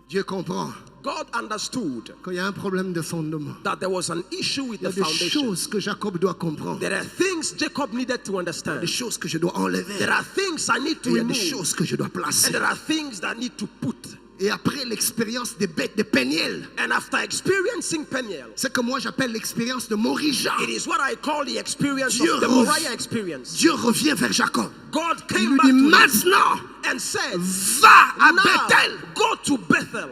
Dieu comprend God understood qu'il y a un problème de fondement. that there was an issue with Il y a the des foundation. choses que Jacob doit comprendre. There are things Jacob needed to Des understand. choses que je dois enlever. There are things I need Et to il y a des remove. choses que je dois And placer. there are things that I need to put. Et après l'expérience des bêtes de Péniel, And after experiencing Peniel, c'est que moi j'appelle l'expérience de Morija. it is what I call the experience Dieu of the rev- Moriah experience. Dieu revient vers Jacob. God Il came lui back dit to him maintenant, and said, va à now Bethel. go to Bethel.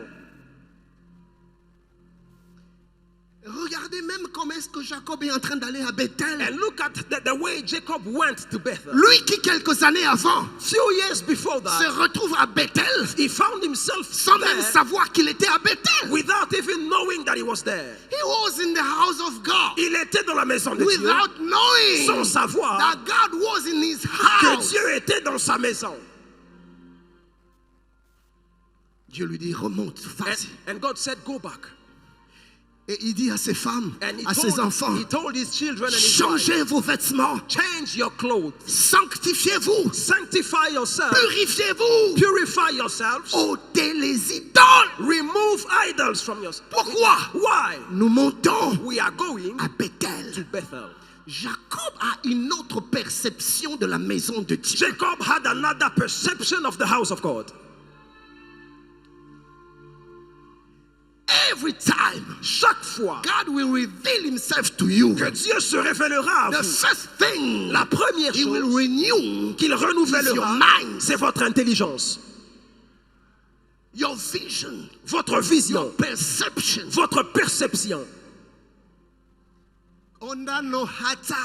Regardez Regardez même comment est-ce que Jacob est en train d'aller à Bethel. And look at the way Jacob went to Bethel. Lui qui quelques années avant Few years before se that, retrouve à Bethel he found himself sans même there savoir qu'il était à Bethel. without even knowing that he was there. He was in the house of God Il était dans la maison de Dieu without knowing sans savoir that God was in his que house. Dieu était dans sa maison. Dieu lui dit remonte, vas-y. And God said, go back. Et il dit à ses femmes, And he à ses enfants, told his children and his wife, changez vos vêtements, change your clothes, sanctifiez-vous, sanctify yourself, purifiez-vous, purify yourselves, ôtez les idoles. remove idols from yourself. Pourquoi? Why? Nous montons We are going à Bethel. to Bethel. Jacob a une autre perception de la maison de Dieu. Jacob had another perception of the house of God. Every time Chaque fois God will reveal himself to you, que Dieu se révélera à the vous, first thing la première he will chose renew qu'il is your renouvellera, mind, c'est votre intelligence, your vision, votre your vision, perception. votre perception. Onda no hata.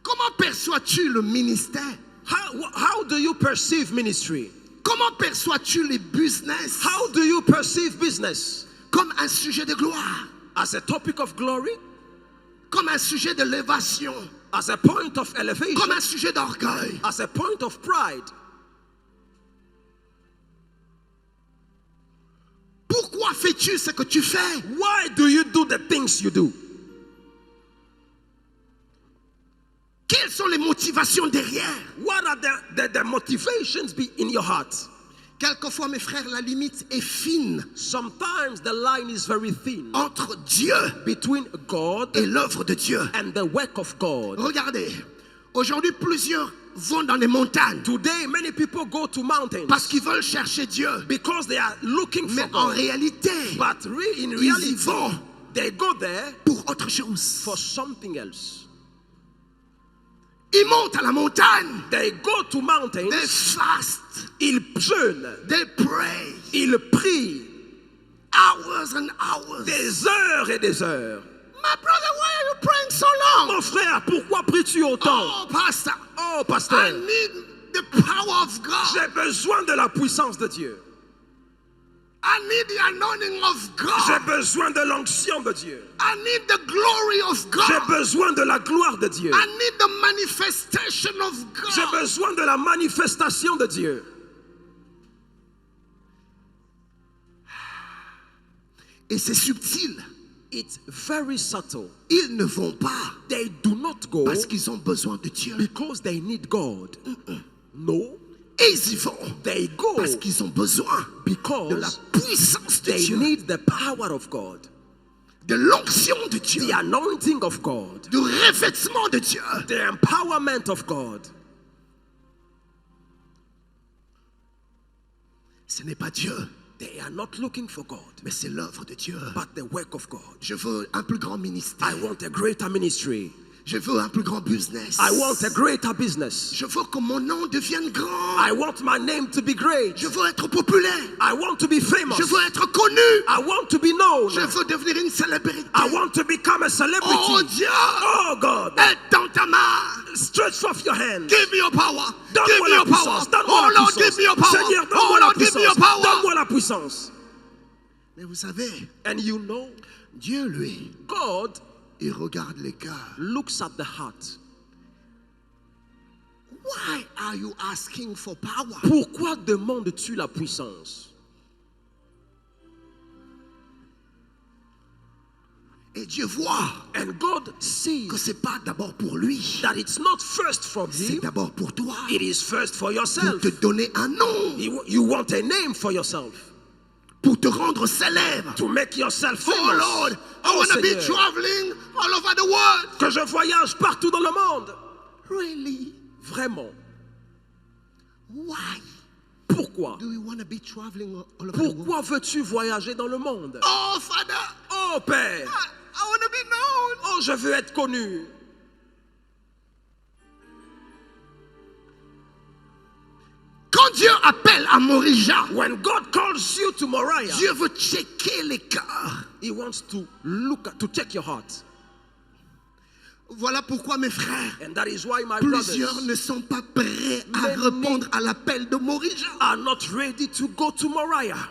Comment perçois-tu le ministère? How do you perceive ministry? Comment perçois-tu les business How do you perceive business? comme un sujet de gloire, As a topic of glory? comme un sujet d'élévation, As a point of elevation? comme un sujet d'orgueil? As a point of pride? Pourquoi fais-tu ce que tu fais? Why do you do the things you do? Quelles sont les motivations derrière? What are the motivations be in your heart? Quelquefois, mes frères, la limite est fine Sometimes the line is very thin entre Dieu between God et l'œuvre de Dieu. and the work of God. Regardez, aujourd'hui, plusieurs vont dans les montagnes Today, many people go to mountains parce qu'ils veulent chercher Dieu. because they are looking Mais for en God. réalité, But in ils y reality, vont they go there pour autre chose. for something else. Ils montent à la montagne, They go to they mountains, fast, ils jeûnent, they pray, ils prient hours and hours. des heures et des heures. My brother, why are you praying so long? Mon frère, pourquoi pries-tu autant? Oh, pastor, Oh, I pasteur, need the power of God. j'ai besoin de la puissance de Dieu. I need the anointing of J'ai God. besoin de l'onction de Dieu. I need the glory of J'ai God. besoin de la gloire de Dieu. I need the manifestation of J'ai God. besoin de la manifestation de Dieu. Et c'est subtil. It's very subtle. Ils ne vont pas They do not go parce qu'ils ont besoin de Dieu. because they need God. No, Et ils y vont they go parce qu'ils ont besoin de la because puissance de they Dieu, need the power of God, de l'onction de Dieu, the anointing of God, du revêtement de Dieu. the empowerment of God. Ce n'est pas Dieu, They are not looking for God, mais c'est l'œuvre de Dieu. but the work of God. Je veux un plus grand ministère. I want a greater ministry. Je veux un plus grand business. I want a greater business. Je veux que mon nom devienne grand. I want my name to be great. Je veux être populaire. I want to be famous. Je veux être connu. I want to be known. Je veux devenir une célébrité. I want to become a celebrity. Oh Dieu, Oh God, aide dans ta main. stretch forth your hand. Give me your power. Give Donne-moi me la your power. puissance. Donne-moi Oh la Lord, puissance. give me your power. Seigneur, Oh donne-moi la Lord, give me your puissance. power. Donne-moi la puissance. Mais vous savez, And you know, Dieu, lui, God il regarde les cœurs. looks at the heart. Why are you asking for power? Pourquoi demandes-tu la puissance? Et Dieu voit And God que sees c'est pas d'abord pour lui, that it's not first for c'est him, d'abord pour toi. it is first for Pour yourself. te donner un nom, You want a name for yourself, pour te rendre célèbre. to make yourself Oh famous. Lord, I Oh, want to be Seigneur, traveling all over the world. que je voyage partout dans le monde. Really? Vraiment. Why Pourquoi? do you want to be traveling all over the world? Pourquoi veux-tu voyager dans le monde? Oh Father, Oh Père, I want to be known. oh je veux être connu. Quand Dieu appelle à Morija, When God calls you to Moriah, Dieu veut checker les cœurs. He wants to look at, to check your heart. Voilà pourquoi mes frères, And that is why my plusieurs brothers ne sont pas prêts à Many répondre à l'appel de Morija. are not ready to go to Moriah.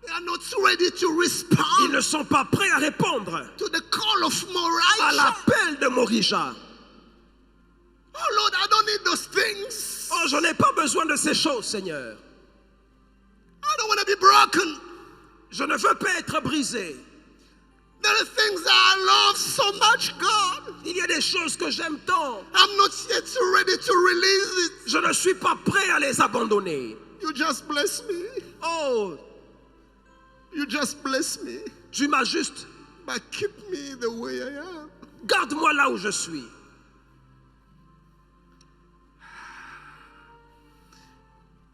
They are not ready to Ils respond ne sont pas prêts à répondre to the call of à Morija. l'appel de Morija. Oh Lord, I don't need those things. Oh, je n'ai pas besoin de ces choses, Seigneur. I don't want to be broken. Je ne veux pas être brisé. There are things that I love so much, God. Il y a des choses que j'aime tant. I'm not yet ready to release it. Je ne suis pas prêt à les abandonner. You just bless me. Oh, You just bless me. tu m'as juste... But keep me the way I am. Garde-moi là où je suis.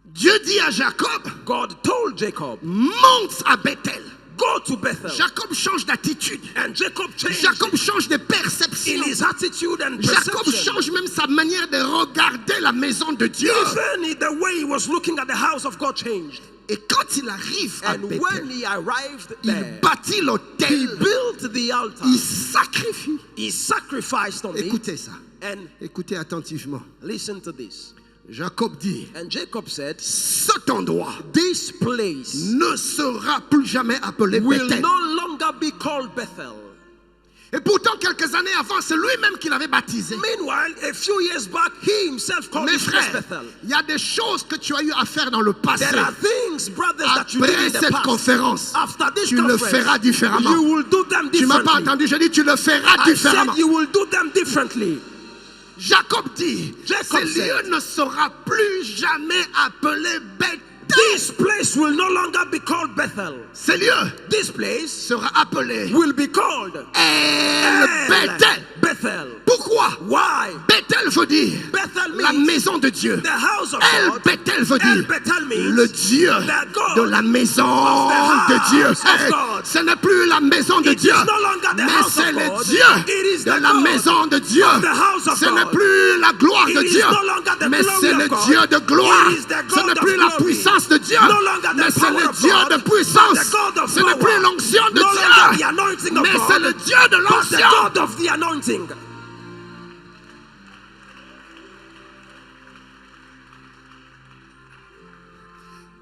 Dieu dit à Jacob, God told Jacob, monte à Bethel. go to Bethel. Jacob change d'attitude. And Jacob changed Jacob change de in perception. his attitude and Jacob perception. change même sa manière de regarder la maison de Dieu. Even the way he was looking at the house of God changed. Et quand il arrive à And when Bethel, he arrived il there, bâtit he l'autel. built the altar. Il sacrifie. He sacrificed on it. Écoutez ça. And Écoutez attentivement. listen to this. Jacob dit, And Jacob said, cet endroit this place ne sera plus jamais appelé will Bethel. no longer be called Bethel. Et pourtant, quelques années avant, c'est lui-même qui l'avait baptisé. Meanwhile, a few years back, he himself called Mes it place frères, Bethel. il y a des choses que tu as eu à faire dans le passé. There are things, brothers, that you did Après in the cette past. conférence, After this tu le conference, feras différemment. you will do them Tu m'as pas differently. entendu, je dis tu le feras I différemment. said you will do them differently. Jacob dit, Jacob ce said, lieu ne sera plus jamais appelé Bethel. This place will no longer be called Bethel. Ce lieu This place sera appelé will be called El Bethel. Bethel. Pourquoi? Why? Bethel veut dire Bethel la means maison de Dieu. the house of El God. Bethel veut El dire Bethel means le Dieu the God de la maison of the de Dieu. house of God. Ce n'est plus la maison de It Dieu, is no longer the mais house c'est of le God. Dieu It is de the la God maison de Dieu. of the house of Ce n'est God. plus la gloire de It is Dieu, no longer the mais glory c'est of le God. Dieu de gloire. It is the Ce God n'est of plus la glory. puissance de Dieu, No longer the mais c'est power le of Dieu God, de puissance. but the God of Ce n'est power. plus l'onction de No longer the Dieu, anointing of mais God, c'est le Dieu de but the l'onction. God of the anointing.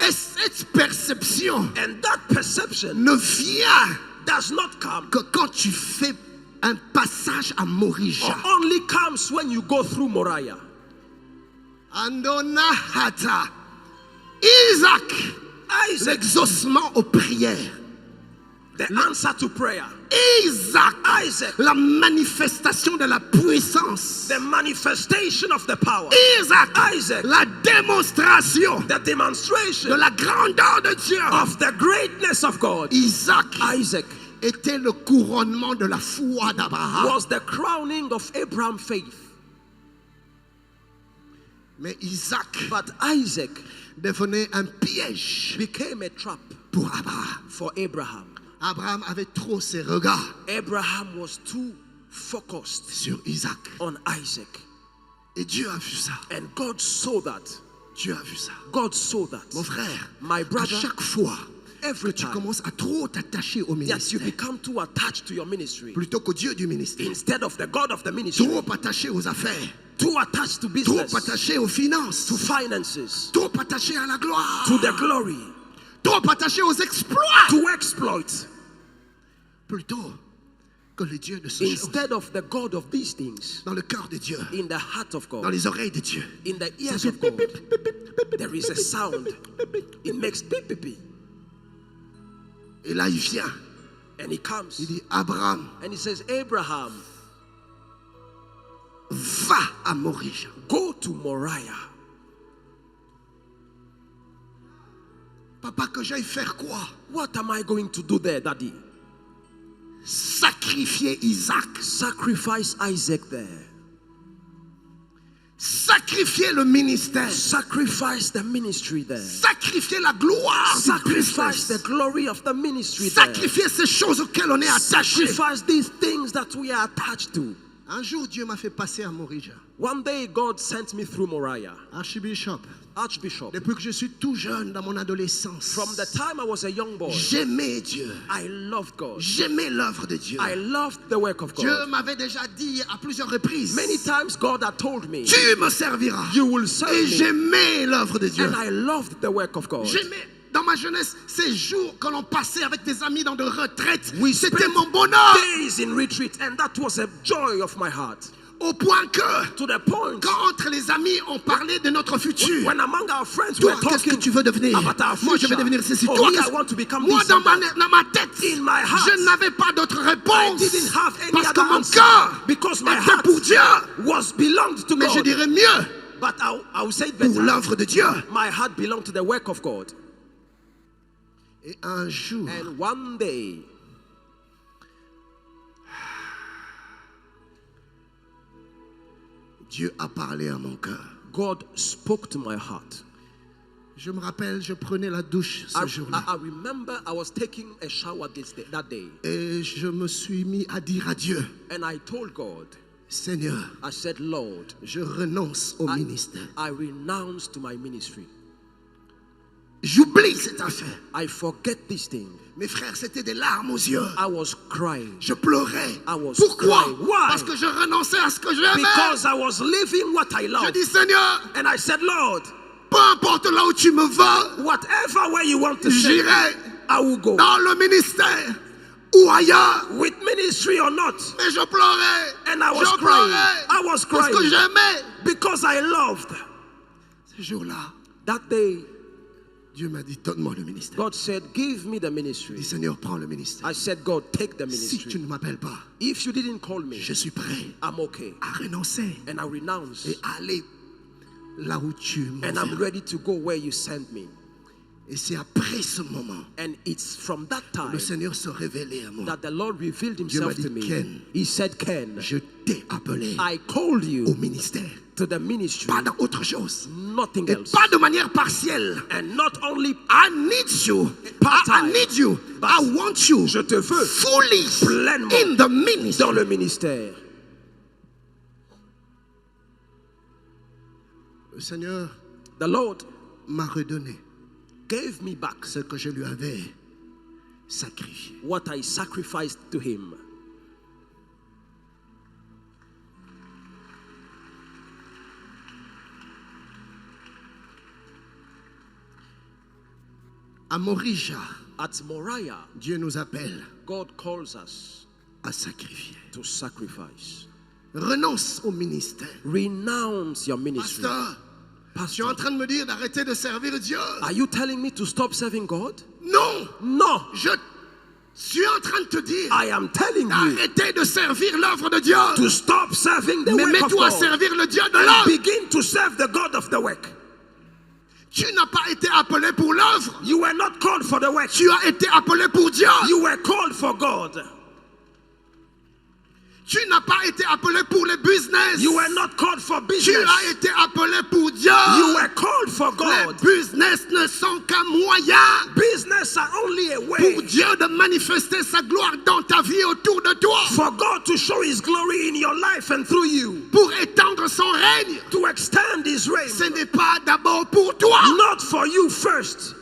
Et cette perception And that perception ne vient does not come que quand tu fais un passage à Morija. or only comes when you go through Moriah. Andonahata. Isaac, Isaac, l'exaucement aux prières. the answer to prayer. Isaac, Isaac, la manifestation de la puissance. the manifestation of the power. Isaac, la démonstration The demonstration de la grandeur de Dieu. of the greatness of God. Isaac Isaac était le couronnement de la foi d'Abraham. was the crowning of Abraham's faith. Mais Isaac But Isaac devenait un piège became a trap pour Abraham. for Abraham. Abraham avait trop ses regards Abraham was too focused sur Isaac. on Isaac. Et Dieu a vu ça. And God saw that. Dieu a vu ça. God saw that. Mon frère, My à brother, chaque fois every que tu time commences à trop t'attacher au that you ministère, become too attached to your ministry plutôt qu'au Dieu du ministère, instead of the God of the ministry, trop attaché aux affaires, too attached to trop business, attaché aux finances, to finances, trop attaché à la gloire, to the glory, trop attaché aux exploits, to exploit, plutôt que le Dieu de ce chose, instead of the God of these things, dans le cœur de Dieu, in the heart of dans God, les oreilles de Dieu. in the Ça ears fait of God, there is a sound. It makes beep beep beep. Et là, il vient. And he comes Il dit, Abraham, and he says, Abraham, va à Morija. go to Moriah. Papa, que j'aille faire quoi? What am I going to do there, Daddy? Sacrifier Isaac. Sacrifice Isaac there. Sacrifier le ministère. Sacrifice the ministry there. Sacrifier la gloire. du Sacrifice the business. glory of the ministry there. Sacrifier ces choses auxquelles on est attaché. Sacrifice these things that we are attached to. Un jour, Dieu m'a fait passer à Morija. One day God sent me through Moriah, Archbishop, Archbishop. depuis que je suis tout jeune dans mon adolescence, From the time I was a young boy, j'aimais Dieu. I loved God. J'aimais l'œuvre de Dieu. I loved the work of Dieu God. m'avait déjà dit à plusieurs reprises, Many times God had told me, tu me serviras. you will serve Et me. j'aimais l'œuvre de Dieu. And I loved the work of God. J'aimais, dans ma jeunesse, ces jours que l'on passait avec des amis dans de retraites, We c'était spent mon bonheur. days in retreat, and that was a joy of my heart. Au point que, To the point, quand entre les amis, on parlait de notre futur. when among our friends we Toi, were qu'est-ce que talking tu veux devenir? about our Moi, je vais future, devenir ceci. oh, Toi, me, I qu'est-ce- want to become Moi, this dans and that. dans ma tête, In my heart, je n'avais pas d'autre I réponse. didn't have any Parce que other mon answer, cœur because my était heart pour Dieu. was belonged to Mais je God. dirais mieux, But I will say it pour better. l'œuvre de Dieu. My heart belonged to the work of God. Et un jour, And one day, Dieu a parlé à mon cœur. God spoke to my heart. Je me rappelle, je prenais la douche ce jour-là. I remember I was taking a shower that day, Et je me suis mis à dire à Dieu, and I told God, Seigneur, I said, Lord, je renonce au ministère. I renounce to my ministry. J'oublie cette affaire. I forget this thing. Mes frères, c'était des larmes aux yeux. I was crying Je pleurais. I was Pourquoi? crying. Why? Parce que je renonçais à ce que j'aimais. because I was living what I Je love. dis, Seigneur, And I said, Lord, peu importe là où tu me vas, whatever way you want to send me, j'irai I will go. dans le ministère ou ailleurs. With ministry or not. Mais je pleurais. And I was Je crying. pleurais. I was Parce que crying j'aimais. because I loved. Ce jour-là, That day, Dieu m'a dit, donne-moi le ministère. God said, give me the Je dis, ministry. Seigneur, prends le ministère. I said, God, take the Si tu ministry. ne m'appelles pas, If you didn't call me, je suis prêt I'm okay. à renoncer And I renounce. et aller là où tu And I'm m'enverras. ready to go where you sent me. Et c'est après ce moment And it's from that que time le Seigneur se révélait à moi. that the Lord revealed Dieu m'a himself dit, to me. Ken, He said, Ken, je t'ai appelé I called au you ministère, to the ministry, pas dans autre chose. nothing Et else. pas de manière partielle. And not only I need you. Part-time. I need you. But I want you je te veux fully pleinement in the ministry. dans le ministère. Le Seigneur The Lord m'a redonné gave me back ce que je lui avais sacrifié. what I sacrificed to him. À Morija, At Moriah, Dieu nous appelle God calls us à sacrifier. to sacrifice. Renonce au ministère. Renounce your ministry. Pasteur, tu es en train de me dire d'arrêter de servir Dieu? Are you telling me to stop serving God? Non, No. je suis en train de te dire I am telling you d'arrêter de servir l'œuvre de Dieu. to stop serving the Mais work of mets-toi à God servir le Dieu de and l'œuvre. begin to serve the God of the work. Tu n'as pas été appelé pour l'œuvre. You were not called for the work. Tu as été appelé pour Dieu. You were called for God. Tu n'as pas été appelé pour les business. You were not called for Tu business. as été appelé pour Dieu. You were called for Les God. business ne sont qu'un moyen Business are only a pour way Dieu de manifester sa gloire dans ta vie autour de toi. for God to show his glory in your life and through you, Pour étendre son règne. to extend his reign. Ce n'est pas d'abord pour toi. Not for you first.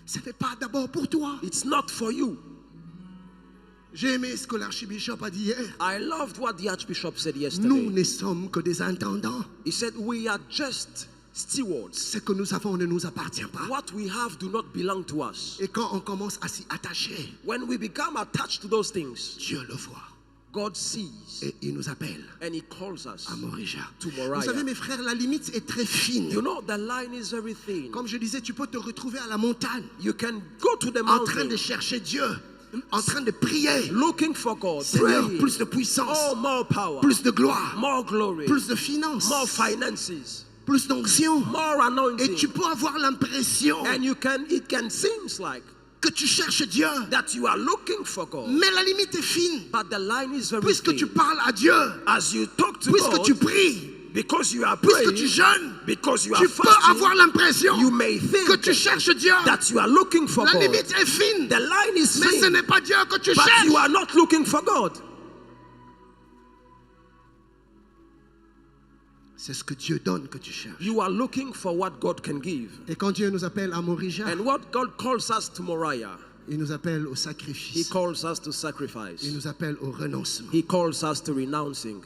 Ce n'est pas d'abord pour toi. It's not for you. J'ai aimé ce que l'archbishop a dit hier. I loved what the Archbishop said yesterday. Nous ne sommes que des intendants. He said, we are just stewards. Ce que nous avons ne nous appartient pas. What we have do not belong to us. Et quand on commence à s'y attacher, When we become attached to those things, Dieu le voit. God sees Et il nous appelle and he calls us à Morija. to Vous savez, Moriah. mes frères, la limite est très fine. You know, the line is very thin. Comme je disais, tu peux te retrouver à la montagne, You can go to the en train de mountain chercher Dieu, en train de prier. looking for God, Seigneur, praying. plus de puissance, Oh, more power, plus de gloire, more glory, plus de finances, more finances, plus d'onction. more Et anointing. tu peux avoir l'impression And it can seem like que tu cherches Dieu. that you are looking for God. Mais la limite est fine. But the line is very Puisque tu thin. parles à Dieu, As you talk to puisque God, tu pries, because you are puisque praying, tu jeûnes, because you are tu peux fasting, avoir l'impression you may que think tu cherches Dieu. that you are looking for La God. limite est fine. The line is Mais ce thin, n'est pas Dieu que tu but you cherches. are not looking for God. C'est ce que Dieu donne que tu cherches. You are looking for what God can give. Et quand Dieu nous appelle à Morija, And what God calls us to Moriah, il nous appelle au He sacrifice. calls us to Il sacrifice. nous appelle au renoncement. He calls us to renouncing.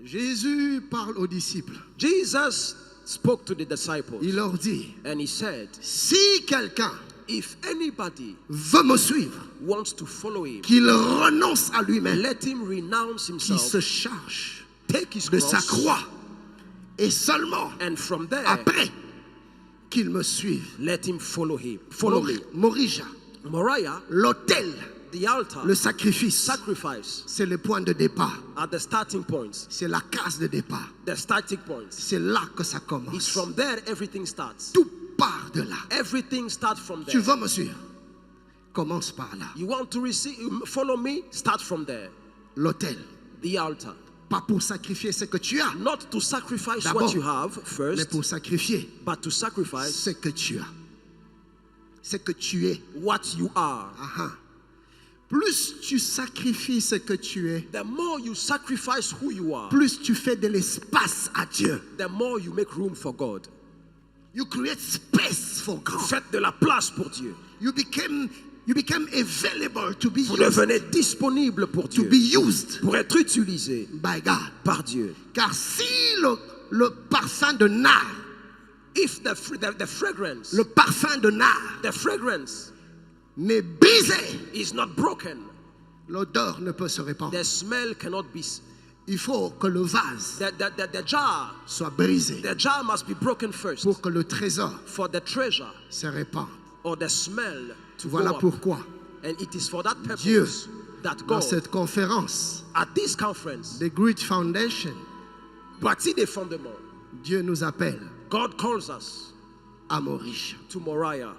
Jésus parle aux disciples. Jesus spoke to the disciples Il leur dit, and He said, si quelqu'un if anybody veut me suivre, wants to follow Him, qu'il renonce à lui-même, let him renounce qu'il himself, se charge take his de sa cross, croix et seulement and from there, après qu'il me suive. let him follow Him. Follow me. Morija, Moriah, l'autel, the altar, le sacrifice, sacrifice, c'est le point de départ. are the starting points. C'est la case de départ. The starting points. C'est là que ça It's commence. from there everything starts. Tout part de là. Everything starts from Tu there. veux me suivre? Commence par là. You want to receive, follow me? Start from there. L'autel. The altar. Pas pour sacrifier ce que tu as, Not to sacrifice D'abord, what you have mais first, pour sacrifier but to sacrifice ce que tu as. Ce que tu es. what you are. Aha. Plus tu sacrifies ce que tu es, The more you sacrifice who you are, plus tu fais de l'espace à Dieu. the more you make room for God. You create space for God. Faites de la place pour Dieu. You became available to be Vous used, devenez disponible pour to Dieu, be used pour être utilisé by God. par Dieu. Car si le parfum de nard, If the fragrance, le parfum de nard the fragrance n'est brisé, is not broken, l'odeur ne peut se répandre. the smell cannot be. Il faut que le vase The jar, soit brisé the jar must be broken first pour que le trésor for the treasure se répande. or the smell to Voilà go up. pourquoi, And it is for that Dieu, purpose that dans God, cette conférence, at this conference, The Great Foundation, bâtit des fondements. Dieu nous appelle God calls us à Morija. to Moriah.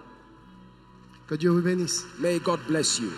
Que Dieu vous bénisse. May God bless you.